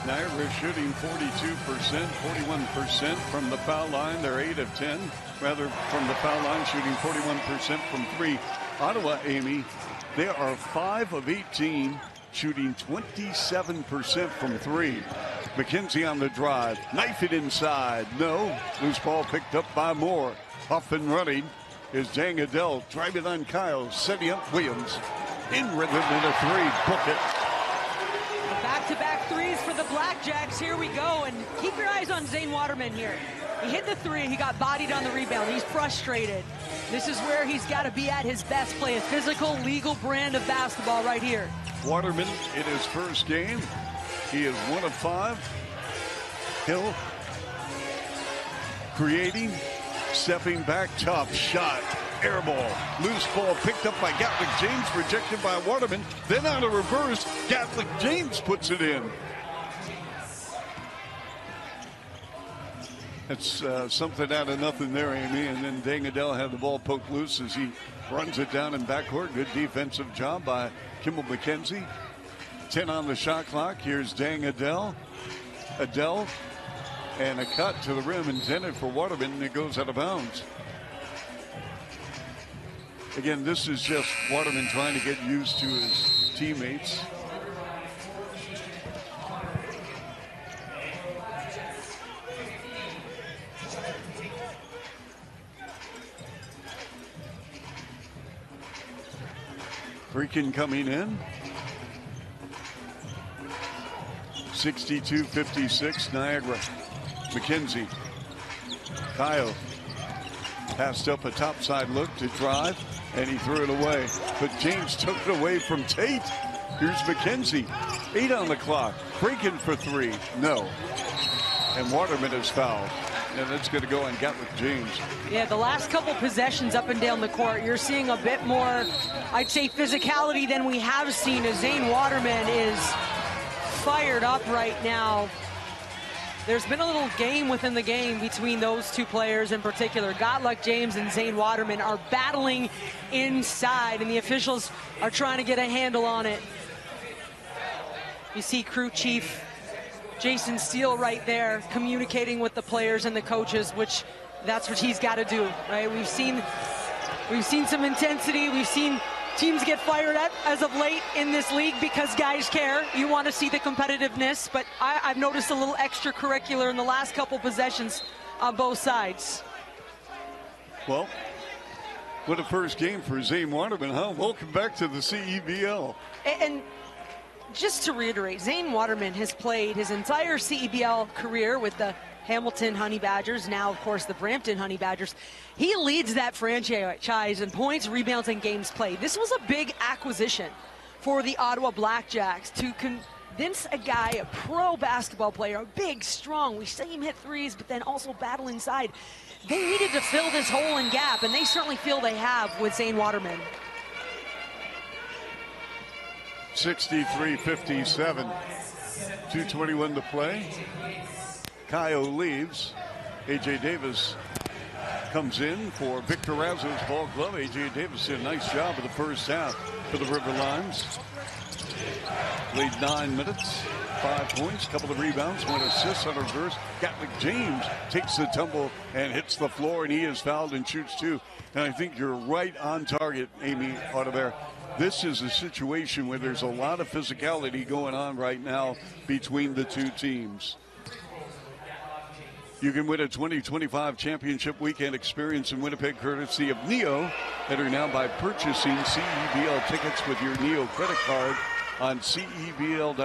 Niagara shooting 42%, 41% from the foul line. They're 8 of 10, rather, from the foul line, shooting 41% from three. Ottawa, Amy, they are 5 of 18, shooting 27% from three. McKenzie on the drive, knife it inside, no. Loose ball picked up by Moore. Off and running is Dangadell, driving on Kyle, setting up Williams. In rhythm and a three, book it. Back-to-back threes for the Blackjacks. Here we go, and keep your eyes on Zane Waterman here. He hit the three, he got bodied on the rebound. He's frustrated. This is where he's got to be at his best, play a physical, legal brand of basketball right here. Waterman in his first game. He is 1 of 5. Hill creating, stepping back, top shot, air ball, loose ball picked up by Gatlick James, rejected by Waterman. Then on a reverse, Gatlick James puts it in. It's something out of nothing there, Amy. And then Dangadell had the ball poked loose as he runs it down in backcourt. Good defensive job by Kimball McKenzie. 10 on the shot clock. Here's Dangadell. Adele. And a cut to the rim intended for Waterman, and it goes out of bounds. Again, this is just Waterman trying to get used to his teammates. Freakin coming in. 62-56, Niagara. McKenzie. Kyle passed up a topside look to drive, and he threw it away. But James took it away from Tate. Here's McKenzie. 8 on the clock. Breaking for 3. No. And Waterman is fouled. And that's going to go on Gatwick James. Yeah, the last couple possessions up and down the court, you're seeing a bit more, I'd say, physicality than we have seen, as Zane Waterman is fired up right now. There's been a little game within the game between those two players in particular. Gatwick James and Zane Waterman are battling inside, and the officials are trying to get a handle on it. You see crew chief Jason Steele right there communicating with the players and the coaches, which that's what he's got to do, right? We've seen some intensity. We've seen teams get fired at as of late in this league because guys care. You want to see the competitiveness, but I've noticed a little extracurricular in the last couple possessions on both sides. Well, what a first game for Zane Waterman, huh? Welcome back to the CEBL. And just to reiterate, Zane Waterman has played his entire CEBL career with the Hamilton Honey Badgers, now, of course, the Brampton Honey Badgers. He leads that franchise in points, rebounds, and games played. This was a big acquisition for the Ottawa Blackjacks to convince a guy, a pro basketball player, a big, strong, we see him hit threes, but then also battle inside. They needed to fill this hole and gap, and they certainly feel they have with Zane Waterman. 63-57, 2:21 to play. Kyle leaves. A.J. Davis comes in for Victor Razzo's ball club. A.J. Davis did a nice job of the first half for the River Lions. Played 9 minutes, 5 points, couple of rebounds, 1 assist on reverse. Gatwick James takes the tumble and hits the floor, and he is fouled and shoots 2. And I think you're right on target, Amy Audebert. This is a situation where there's a lot of physicality going on right now between the two teams. You can win a 2025 championship weekend experience in Winnipeg courtesy of Neo. Enter now by purchasing CEBL tickets with your Neo credit card on cebl.ca/Neo.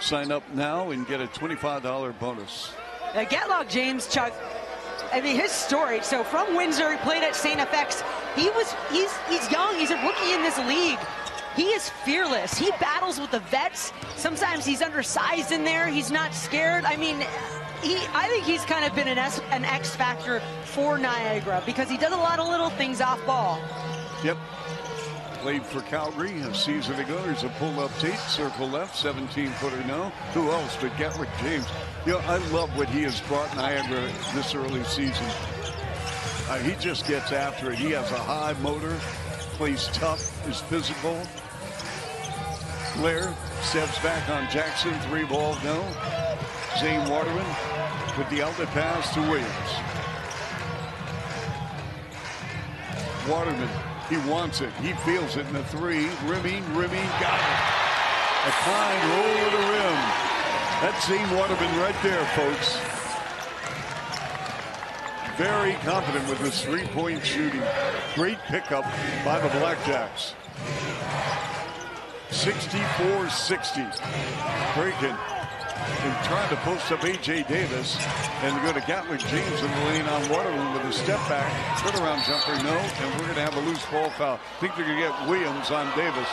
Sign up now and get a $25 bonus. Gatwick James, Chuck, I mean, his story, so from Windsor, he played at St. FX. He's young, he's a rookie in this league. He is fearless. He battles with the vets. Sometimes he's undersized in there. He's not scared. I mean, I think he's kind of been an X factor for Niagara because he does a lot of little things off ball. Yep. Played for Calgary a season ago. There's a pull-up Tate, circle left, 17-footer no. Who else but Gatwick James? You know, I love what he has brought Niagara this early season. He just gets after it. He has a high motor, plays tough, is physical. Blair steps back on Jackson, 3-ball no. Zane Waterman with the outlet pass to Williams. Waterman, he wants it. He feels it in the 3. Rimming, got it. A fine roll to the rim. That's Zane Waterman right there, folks. Very confident with his 3-point shooting. Great pickup by the Blackjacks. 64-60. Breaking and trying to post up A.J. Davis and go to Gatwick James in the lane on Waterman with a step back. Turnaround jumper, no. And we're going to have a loose ball foul. I think they're going to get Williams on Davis.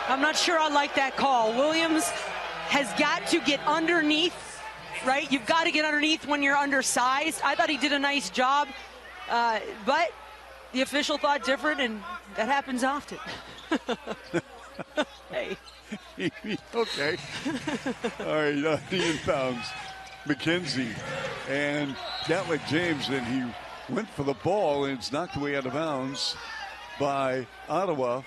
I'm not sure I like that call. Williams has got to get underneath, right? You've got to get underneath when you're undersized. I thought he did a nice job, but the official thought different, and that happens often. Hey. Okay. All right, Ian Pounds, McKenzie, and Gatwick James, and he went for the ball, and it's knocked away out of bounds by Ottawa.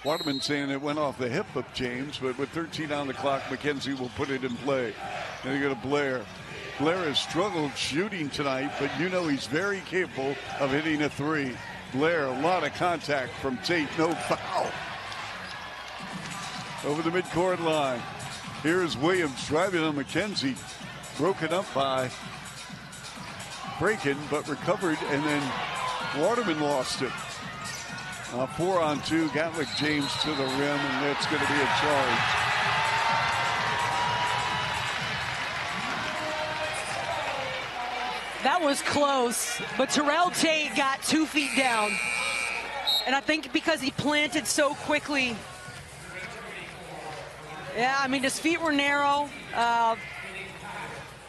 Waterman saying it went off the hip of James, but with 13 on the clock, McKenzie will put it in play. Then you go to Blair. Blair has struggled shooting tonight, but you know he's very capable of hitting a 3. Blair, a lot of contact from Tate, no foul. Over the midcourt line. Here's Williams driving on McKenzie. Broken up by Breakin, but recovered, and then Waterman lost it. 4-on-2, Gatwick James to the rim, and it's going to be a charge. That was close, but Terrell Tate got 2 feet down. And I think because he planted so quickly. Yeah, I mean, his feet were narrow.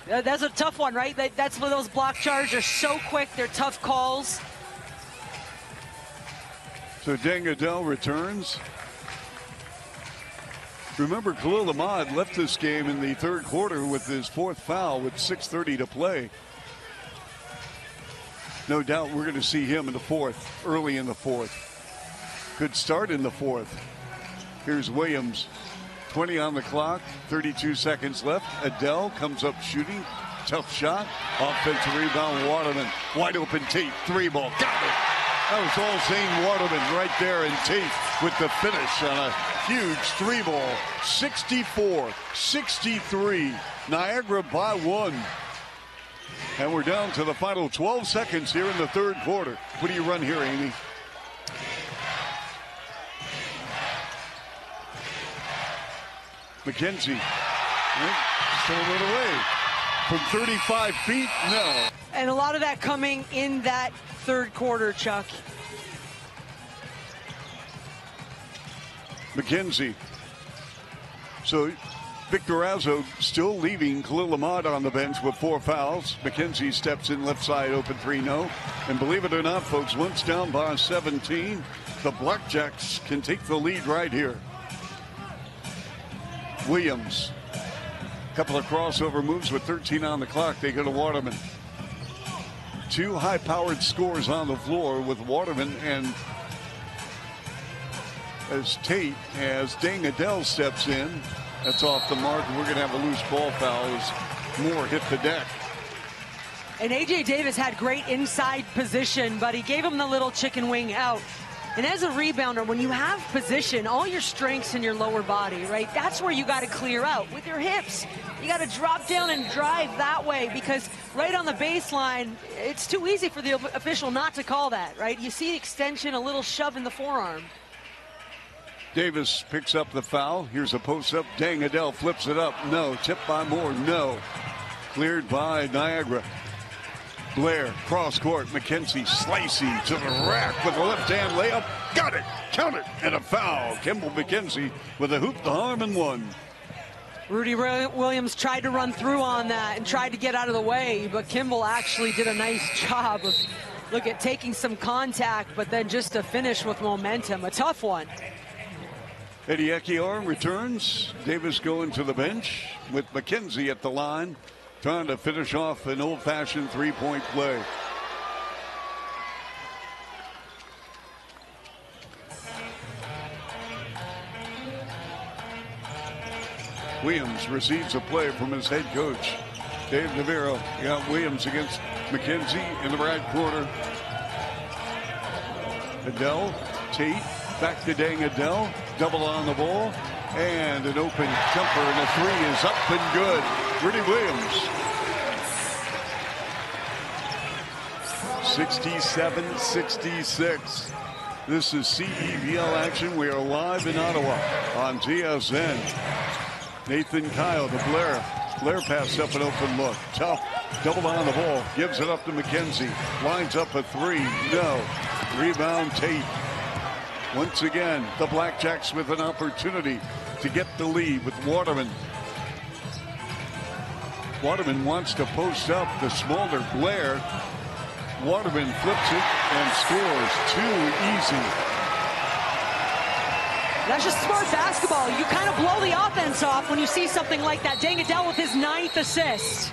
That's a tough one, right? That's where those block charges are so quick. They're tough calls. So Deng Adel returns. Remember, Khalil Ahmad left this game in the third quarter with his 4th foul with 6:30 to play. No doubt we're going to see him in the 4th, early in the 4th. Good start in the 4th. Here's Williams. 20 on the clock, 32 seconds left. Adele comes up shooting. Tough shot. Offensive rebound, Waterman. Wide open Tate. 3-ball. Got it. That was all Zane Waterman right there, and Tate with the finish on a huge 3-ball. 64-63. Niagara by 1. And we're down to the final 12 seconds here in the third quarter. What do you run here, Amy? McKenzie. Stolen it away. From 35 feet, no. And a lot of that coming in that third quarter, Chuck. McKenzie. So Victor Razzo still leaving Khalil Ahmad on the bench with 4 fouls. McKenzie steps in left side, open 3-0. And believe it or not, folks, once down by 17, the Blackjacks can take the lead right here. Williams. A couple of crossover moves with 13 on the clock. They go to Waterman. 2 high-powered scores on the floor with Waterman and as Deng Adel steps in. That's off the mark, and we're going to have a loose ball foul as Moore hit the deck. And A.J. Davis had great inside position, but he gave him the little chicken wing out. And as a rebounder, when you have position, all your strengths in your lower body, right? That's where you got to clear out with your hips. You got to drop down and drive that way, because right on the baseline, it's too easy for the official not to call that, right? You see extension, a little shove in the forearm. Davis picks up the foul. Here's a post-up. Deng Adel flips it up. No. Tipped by Moore. No. Cleared by Niagara. Blair, cross court. McKenzie slicing to the rack with a left-hand layup. Got it. Count it. And a foul. Kimball McKenzie with a hoop, the arm, and one. Rudy Williams tried to run through on that and tried to get out of the way, but Kimball actually did a nice job of, taking some contact, but then just to finish with momentum. A tough one. Eddie Ekiar returns. Davis going to the bench with McKenzie at the line, trying to finish off an old-fashioned three-point play. Williams receives a play from his head coach, Dave Navarro. You got Williams against McKenzie in the right corner. Adele, Tate, back to Deng Adel. Double on the ball, and an open jumper, and a 3 is up and good. Rudy Williams. 67-66. This is CEBL action. We are live in Ottawa on TSN. Nathan Kyle to Blair. Blair passes up an open look. Tough. Double on the ball. Gives it up to McKenzie. Lines up a 3. No. Rebound Tate. Once again, the Blackjacks with an opportunity to get the lead with Waterman. Waterman wants to post up the smaller Blair. Waterman flips it and scores. Too easy. That's just smart basketball. You kind of blow the offense off when you see something like that. Deng Adel with his 9th assist.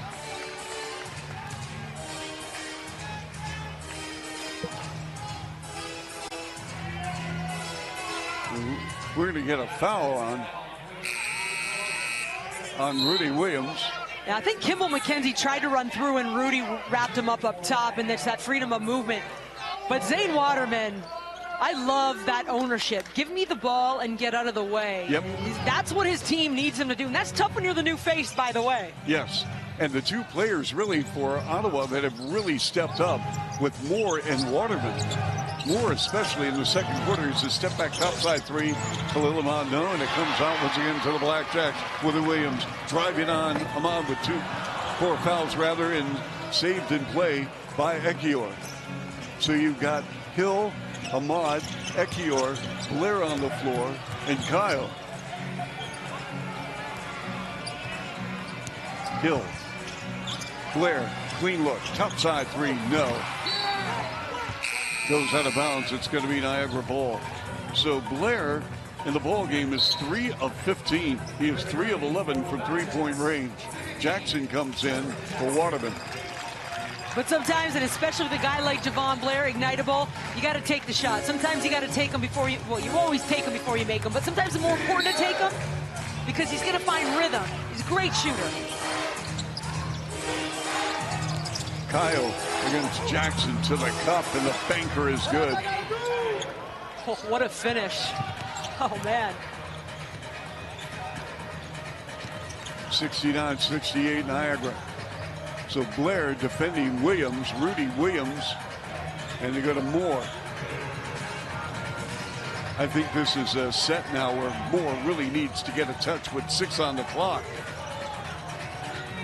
We're going to get a foul on Rudy Williams. Yeah, I think Kimball McKenzie tried to run through and Rudy wrapped him up top, and it's that freedom of movement. But Zane Waterman, I love that ownership. Give me the ball and get out of the way. Yep. That's what his team needs him to do. And that's tough when you're the new face, by the way. Yes. And the 2 players really for Ottawa that have really stepped up with Moore and Waterman. More especially in the second quarter. It's a step back topside three. Khalil Ahmad, no, and it comes out once again to the Blackjacks. Willie Williams driving on Ahmad with 4 fouls rather, and saved in play by Ekiyor. So you've got Hill, Ahmad, Ekiyor, Blair on the floor, and Kyle. Hill, Blair, clean look, topside three, no. Goes out of bounds. It's going to be Niagara ball. So Blair in the ball game is 3 of 15. He is 3 of 11 from three-point range. Jackson comes in for Waterman. But sometimes, and especially with a guy like Javon Blair, ignitable, you got to take the shot. Sometimes you got to take them before you, well, you always take them before you make them, but sometimes it's more important to take them because he's going to find rhythm. He's a great shooter. Kyle against Jackson to the cup, and the banker is good. Oh, what a finish. Oh, man. 69-68 Niagara. So Blair defending Williams, Rudy Williams, and they go to Moore. I think this is a set now where Moore really needs to get a touch with 6 on the clock.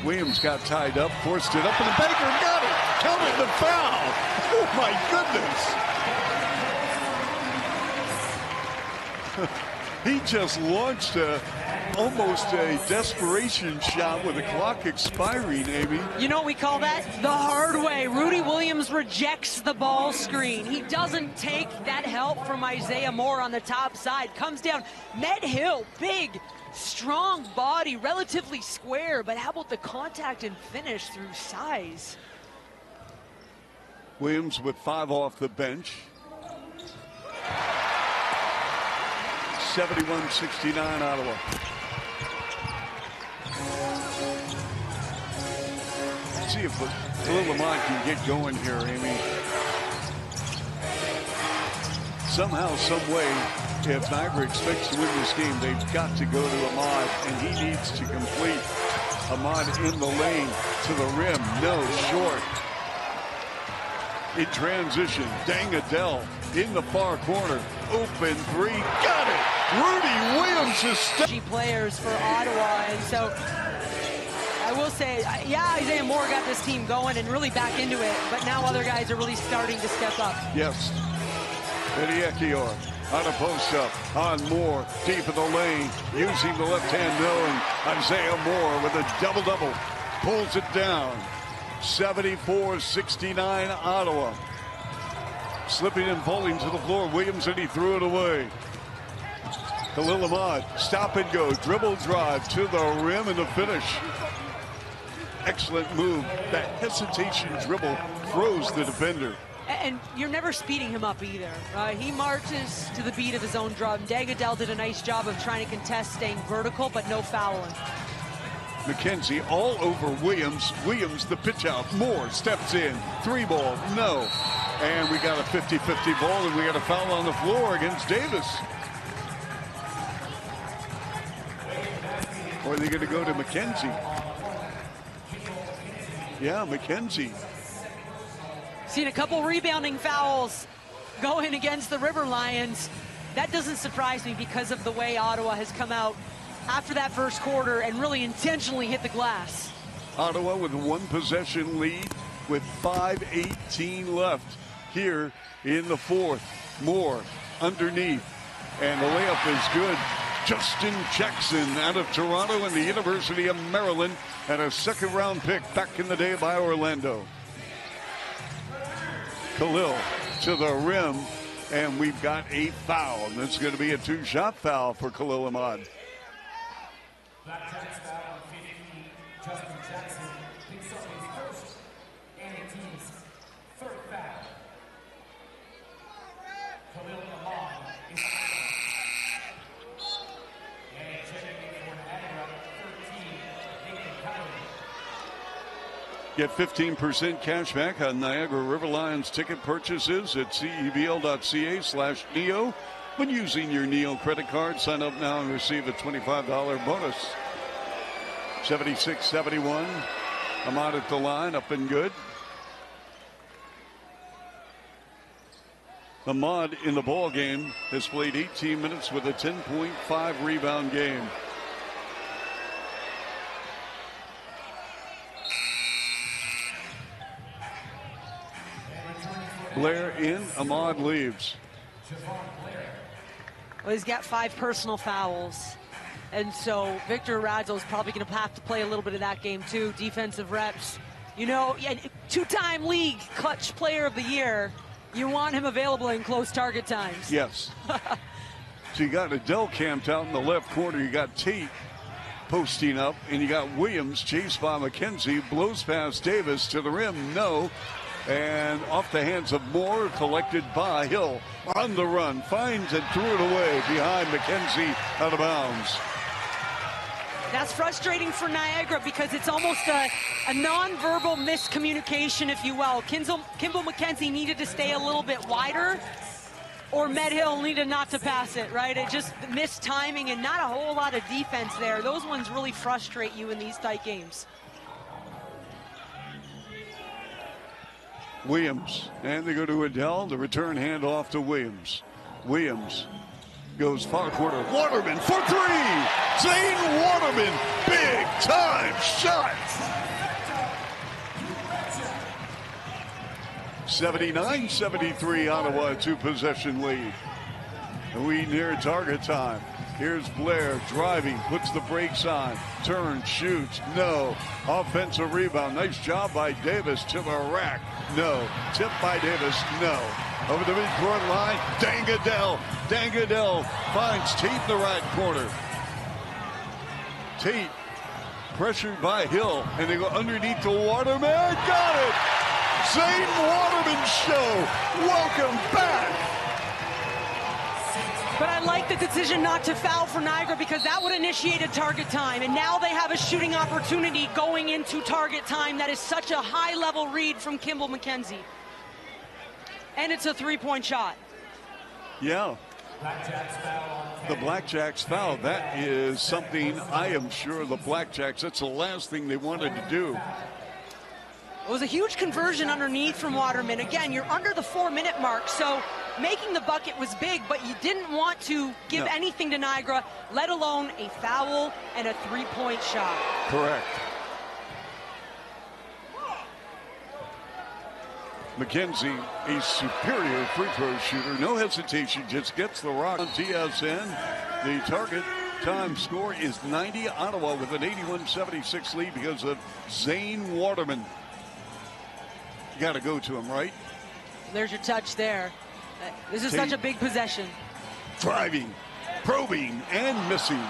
Williams got tied up, forced it up, and the banker got it. Counted the foul. Oh, my goodness. He just launched almost a desperation shot with the clock expiring, Amy. You know what we call that? The hard way. Rudy Williams rejects the ball screen. He doesn't take that help from Isaiah Moore on the top side. Comes down. Ned Hill, big, strong body, relatively square, but how about the contact and finish through size? Williams with 5 off the bench. 71-69 Ottawa. Let's see if Khalil Ahmad can get going here, Amy. Somehow, some way, if Niagara expects to win this game, they've got to go to Ahmad, and he needs to complete. Ahmad in the lane to the rim. No, short. In transition, Dang Adele in the far corner. Open three. Got it. Rudy Williams is players for Ottawa, and so I will say, yeah, Isaiah Moore got this team going and really back into it, but now other guys are really starting to step up. Yes. Eddie Ekiyor on a post-up on Moore, deep in the lane, using the left hand knowing Isaiah Moore with a double-double. Pulls it down. 74-69 Ottawa. Slipping and falling to the floor. Williams, and he threw it away. Khalil Ahmad, stop and go, dribble drive to the rim and the finish. Excellent move. That hesitation dribble throws the defender. And you're never speeding him up either. He marches to the beat of his own drum. Dagadel did a nice job of trying to contest, staying vertical, but no fouling. McKenzie all over Williams. Williams the pitch out. Moore steps in. 3 ball. No. And we got a 50-50 ball, and we got a foul on the floor against Davis. Or are they going to go to McKenzie? Yeah, McKenzie. Seen a couple rebounding fouls going against the River Lions. That doesn't surprise me because of the way Ottawa has come out after that first quarter and really intentionally hit the glass. Ottawa with a 1-possession lead with 5:18 left here in the fourth. Moore underneath, and the layup is good. Justin Jackson out of Toronto and the University of Maryland, and a second-round pick back in the day by Orlando. Khalil to the rim, and we've got a foul. And it's going to be a 2-shot foul for Khalil Ahmad. Justin Jackson picks up his first and team's third foul. Khalil Ahmad is and checking in for Niagara 13, Nathan Cowan. Get 15% cash back on Niagara River Lions ticket purchases at CEBL.ca/NEO. When using your NEO credit card, sign up now and receive a $25 bonus. 76-71. Ahmad at the line, up and good. Ahmad in the ball game has played 18 minutes with a 10.5 rebound game. Blair in, Ahmad leaves. Well, he's got 5 personal fouls. And so Victor Radzo's probably going to have to play a little bit of that game too. Defensive reps. You know, 2-time league clutch player of the year. You want him available in close target times. Yes. So you got Adele camped out in the left corner. You got Tate posting up, and you got Williams chased by McKenzie. Blows past Davis to the rim. No. And off the hands of Moore, collected by Hill. On the run, finds and threw it away behind McKenzie, out of bounds. That's frustrating for Niagara because it's almost a nonverbal miscommunication, if you will. Kimball McKenzie needed to stay a little bit wider, or Medhill needed not to pass it, right? It just missed timing and not a whole lot of defense there. Those ones really frustrate you in these tight games. Williams, and they go to Adele. The return handoff to Williams. Williams goes far corner. Waterman for 3. Zane Waterman, big time shot. 79-73 Ottawa, 2-possession lead. We near target time. Here's Blair driving, puts the brakes on, turns, shoots, no. Offensive rebound, nice job by Davis to the rack, no. Tip by Davis, no. Over the midcourt line, Dangadell. Dangadell finds Tate in the right corner. Tate pressured by Hill, and they go underneath to Waterman. Got it! Zane Waterman show. Welcome back. But I like the decision not to foul for Niagara because that would initiate a target time. And now they have a shooting opportunity going into target time. That is such a high-level read from Kimball McKenzie. And it's a 3-point shot. Yeah. The Blackjacks foul. That is something I am sure the Blackjacks, that's the last thing they wanted to do. It was a huge conversion underneath from Waterman. Again, you're under the 4-minute mark, so making the bucket was big, but you didn't want to give anything to Niagara, let alone a foul and a 3-point shot. Correct. McKenzie, a superior free throw shooter. No hesitation, just gets the rock on TSN. The target time score is 90. Ottawa with an 81-76 lead because of Zane Waterman. You got to go to him, right? There's your touch there. This is such a big possession. Driving, probing, and missing.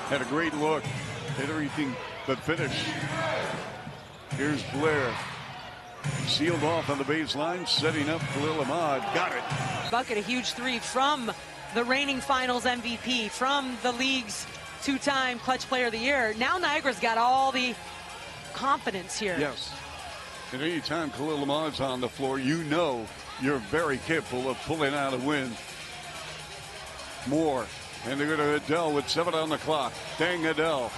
Had a great look. Hit everything but finish. Here's Blair. Sealed off on the baseline, setting up Khalil Ahmad. Got it. Bucket, a huge 3 from the reigning finals MVP, from the league's 2-time clutch player of the year. Now Niagara's got all the confidence here. Yes. And anytime Khalil Ahmad's on the floor, you know you're very capable of pulling out a win. Moore, and they're going to Adele with 7 on the clock. Dang Adele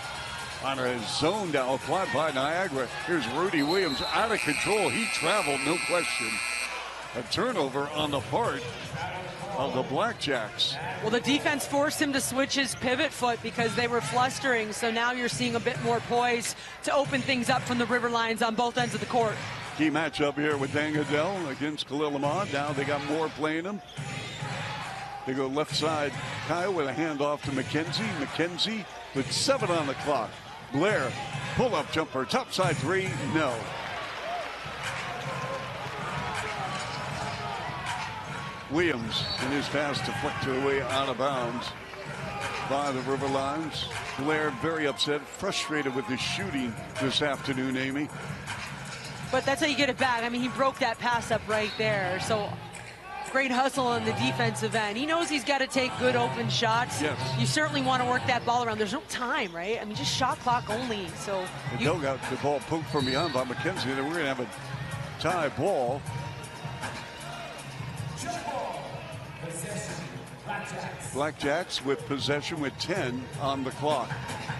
on a zone down, applied by Niagara. Here's Rudy Williams, out of control. He traveled, no question. A turnover on the part of the Blackjacks. Well, the defense forced him to switch his pivot foot because they were flustering. So now you're seeing a bit more poise to open things up from the River Lions on both ends of the court. Key matchup here with Dangadell against Khalil Ahmad. Now they got Moore playing him. They go left side. Kyle with a handoff to McKenzie. McKenzie with 7 on the clock. Blair, pull-up jumper, top side 3, no. Williams in his pass deflected away out of bounds by the River Lions. Blair very upset, frustrated with his shooting this afternoon, Amy. But that's how you get it back. I mean, he broke that pass up right there. So great hustle on the defensive end. He knows he's got to take good open shots. Yes. You certainly want to work that ball around. There's no time, right? I mean, just shot clock only. So Adele got the ball poked from behind by McKenzie, and we're going to have a tie ball. Blackjacks with possession with 10 on the clock.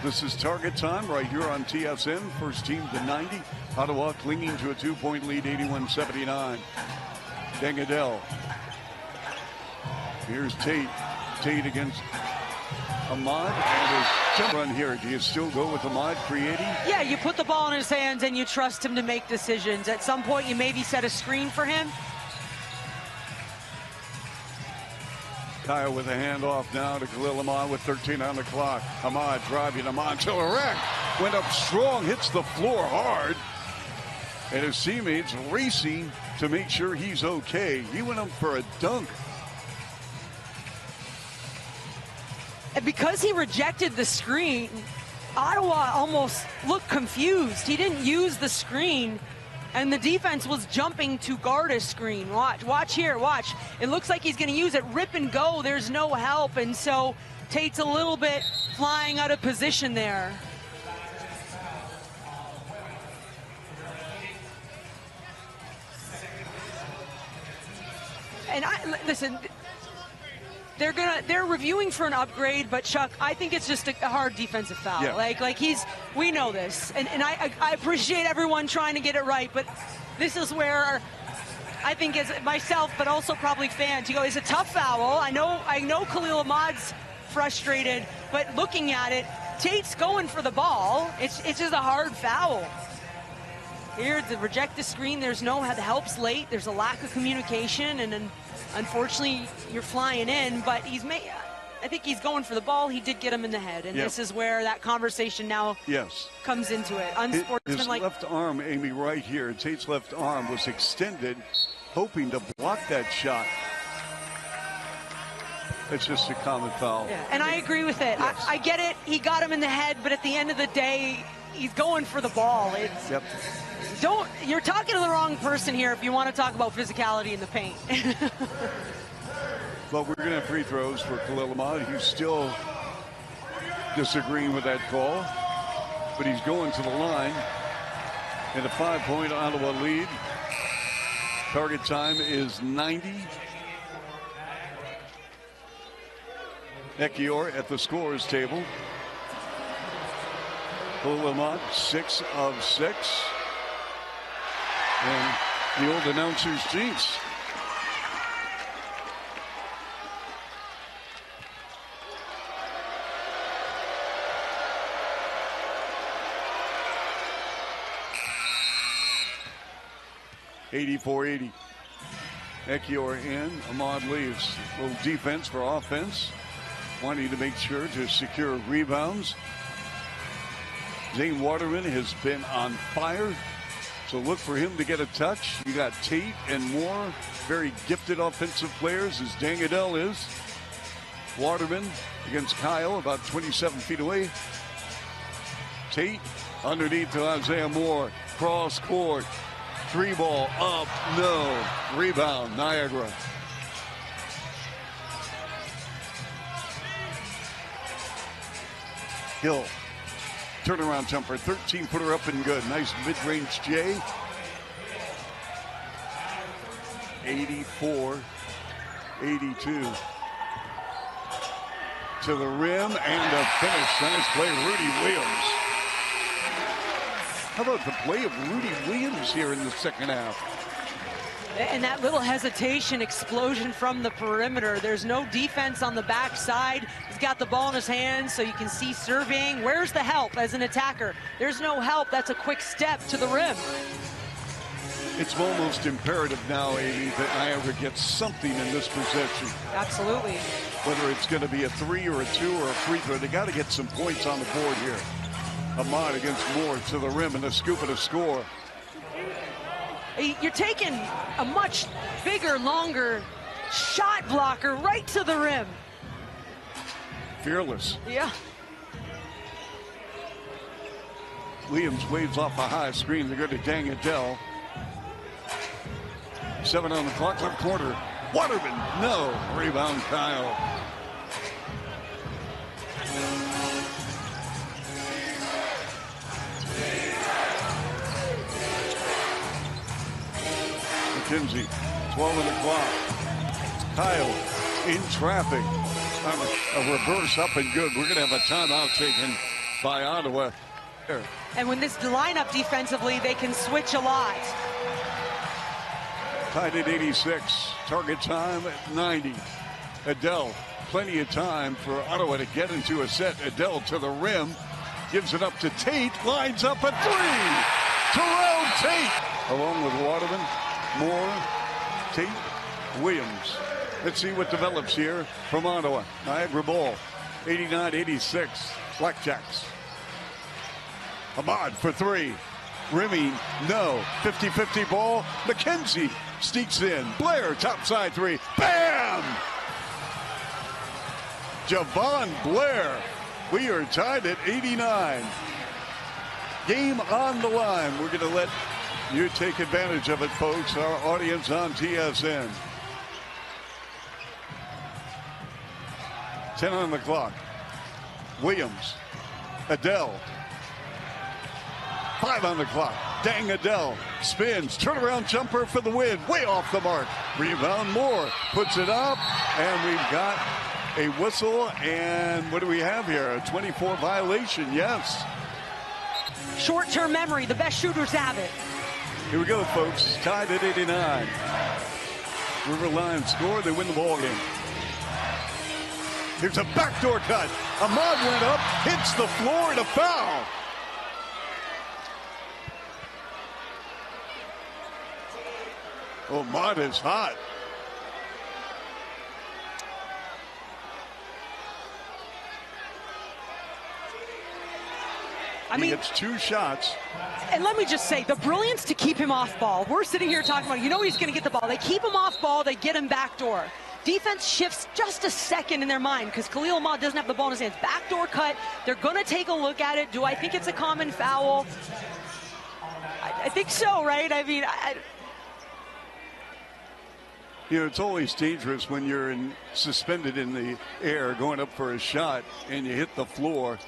This is target time right here on TSN. First team to 90. Ottawa clinging to a 2-point lead, 81-79. Dangadell Here's Tate. Tate against Ahmad. And his jump run here. Do you still go with Ahmad creating? Yeah, you put the ball in his hands and you trust him to make decisions. At some point, you maybe set a screen for him. Kyle with a handoff now to Khalil Ahmad with 13 on the clock. Ahmad driving. Ahmad to the rack. Went up strong, hits the floor hard. And his teammates racing to make sure he's okay. He went up for a dunk. And because he rejected the screen, Ottawa almost looked confused. He didn't use the screen, and the defense was jumping to guard a screen. Watch here, watch. It looks like he's going to use it. Rip and go. There's no help, and so Tate's a little bit flying out of position there. And listen, they're reviewing for an upgrade, but Chuck, I think it's just a hard defensive foul. Yeah. Like we know this, and I appreciate everyone trying to get it right, but this is where I think as myself, but also probably fans, you go, it's a tough foul. I know Khalil Ahmad's frustrated, but looking at it, Tate's going for the ball. It's just a hard foul. Here, to reject the screen, there's no help's late. There's a lack of communication, and then unfortunately, you're flying in, but I think he's going for the ball. He did get him in the head, and this is where that conversation now comes into it. His left arm, Amy, right here, Tate's left arm was extended, hoping to block that shot. It's just a common foul. Yeah, and I agree with it. Yes. I get it. He got him in the head, but at the end of the day, he's going for the ball. You're talking to the wrong person here if you want to talk about physicality in the paint. But we're going to have free throws for Khalil Ahmad. He's still disagreeing with that call, but he's going to the line in a 5-point Ottawa lead. Target time is 90. Ekior at the scorer's table. Khalil Ahmad, 6 of 6. And the old announcer's jinx. (84-80). Ekior in, Ahmad leaves. A little defense for offense. Wanting to make sure to secure rebounds. Zane Waterman has been on fire. So look for him to get a touch. You got Tate and more very gifted offensive players, as Dangadell is. Waterman against Kyle, about 27 feet away. Tate underneath to Isaiah Moore. Cross court. 3-ball up. No. Rebound, Niagara. Hill. Turnaround jumper, 13-footer up and good. Nice mid-range J. 84-82. To the rim and a finish. Nice play, Rudy Williams. How about the play of Rudy Williams here in the second half? And that little hesitation, explosion from the perimeter. There's no defense on the backside. He's got the ball in his hands, so you can see surveying. Where's the help as an attacker? There's no help. That's a quick step to the rim. It's almost imperative now, Amy, that Niagara gets something in this possession. Absolutely. Whether it's going to be a 3 or a 2 or a free throw, they got to get some points on the board here. Ahmad against Moore to the rim and a scoop and a score. You're taking a much bigger, longer shot blocker right to the rim. Fearless. Yeah. Williams waves off a high screen. They go to Dangadell. 7 on the clock, left corner. Waterman, no. Rebound, Kyle. McKenzie, 12 on the clock. Kyle in traffic. A reverse up and good. We're going to have a timeout taken by Ottawa. And when this lineup defensively, they can switch a lot. Tied at 86. Target time at 90. Adele, plenty of time for Ottawa to get into a set. Adele to the rim, gives it up to Tate, lines up a three. Terrell Tate, along with Waterman, Moore, Tate, Williams. Let's see what develops here from Ottawa. Niagara ball, 89-86, Blackjacks. Ahmad for three. Rimming, no. 50-50 ball. McKenzie sneaks in. Blair, topside three. Bam! Javon Blair. We are tied at 89. Game on the line. We're going to let you take advantage of it, folks. Our audience on TSN. 10 on the clock. Williams. Adele. 5 on the clock. Dang Adele. Spins. Turnaround jumper for the win. Way off the mark. Rebound Moore. Puts it up. And we've got a whistle. And what do we have here? A 24 violation. Yes. Short-term memory. The best shooters have it. Here we go, folks. Tied at 89. River Lions score. They win the ball game. Here's a backdoor cut. Ahmad went up. Hits the floor and a foul. Ahmad is hot. I mean, he hits 2 shots. And let me just say, the brilliance to keep him off ball. We're sitting here talking about, you know he's going to get the ball. They keep him off ball. They get him backdoor. Defense shifts just a second in their mind because Khalil Ahmad doesn't have the ball in his hands. Backdoor cut. They're going to take a look at it. Do I think it's a common foul? I think so, right? I mean, you know, it's always dangerous when you're suspended in the air going up for a shot and you hit the floor.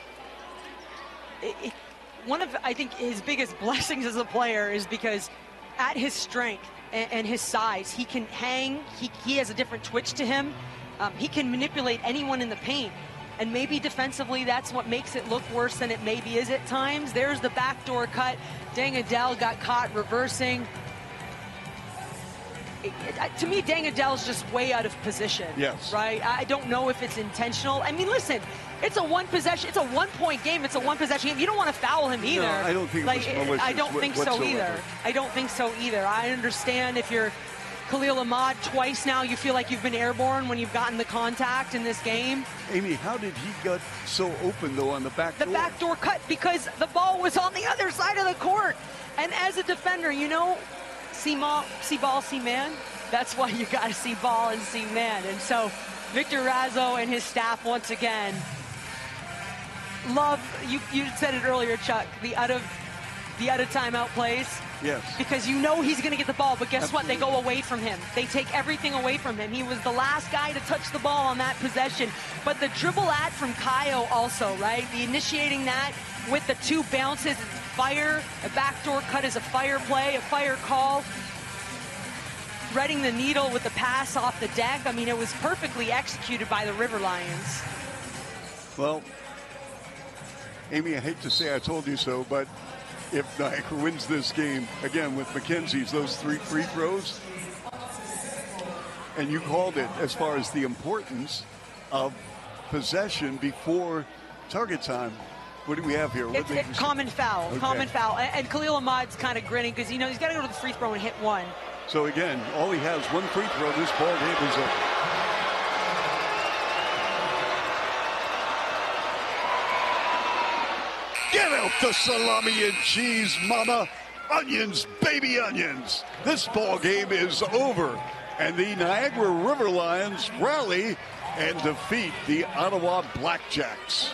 One of, I think, his biggest blessings as a player is because at his strength and his size, he can hang. He has a different twitch to him. He can manipulate anyone in the paint. And maybe defensively, that's what makes it look worse than it maybe is at times. There's the backdoor cut. Dang Adele got caught reversing. To me, Dang Adele's just way out of position. Yes. Right? I don't know if it's intentional. I mean, listen, it's a one-possession, it's a one-point game, it's a one-possession game. You don't want to foul him either. No, I don't think it was malicious I don't think so either. I don't think so either. I understand if you're Khalil Ahmad twice now, you feel like you've been airborne when you've gotten the contact in this game. Amy, how did he get so open, though, on the back door? The backdoor cut because the ball was on the other side of the court. And as a defender, you know, see ball, see man. That's why you got to see ball and see man. And so Victor Razzo and his staff once again love, you said it earlier, Chuck, the out of timeout plays. Yes. Because you know he's going to get the ball, but guess Absolutely. what? They go away from him. They take everything away from him. He was the last guy to touch the ball on that possession. But the dribble at from Kaio also, right? The initiating that with the 2 bounces, it's fire. A backdoor cut is a fire play, a fire call. Threading the needle with the pass off the deck. I mean, it was perfectly executed by the River Lions. Well, Amy, I hate to say I told you so, but if Niagara wins this game, again, with McKenzie's those 3 free throws, and you called it as far as the importance of possession before target time. What do we have here? It's common foul, okay. Common foul. And Khalil Ahmad's kind of grinning because, you know, he's got to go to the free throw and hit 1. So again, all he has 1 free throw. This ball game is over. Get out the salami and cheese, mama. Onions, baby onions. This ball game is over. And the Niagara River Lions rally and defeat the Ottawa Blackjacks.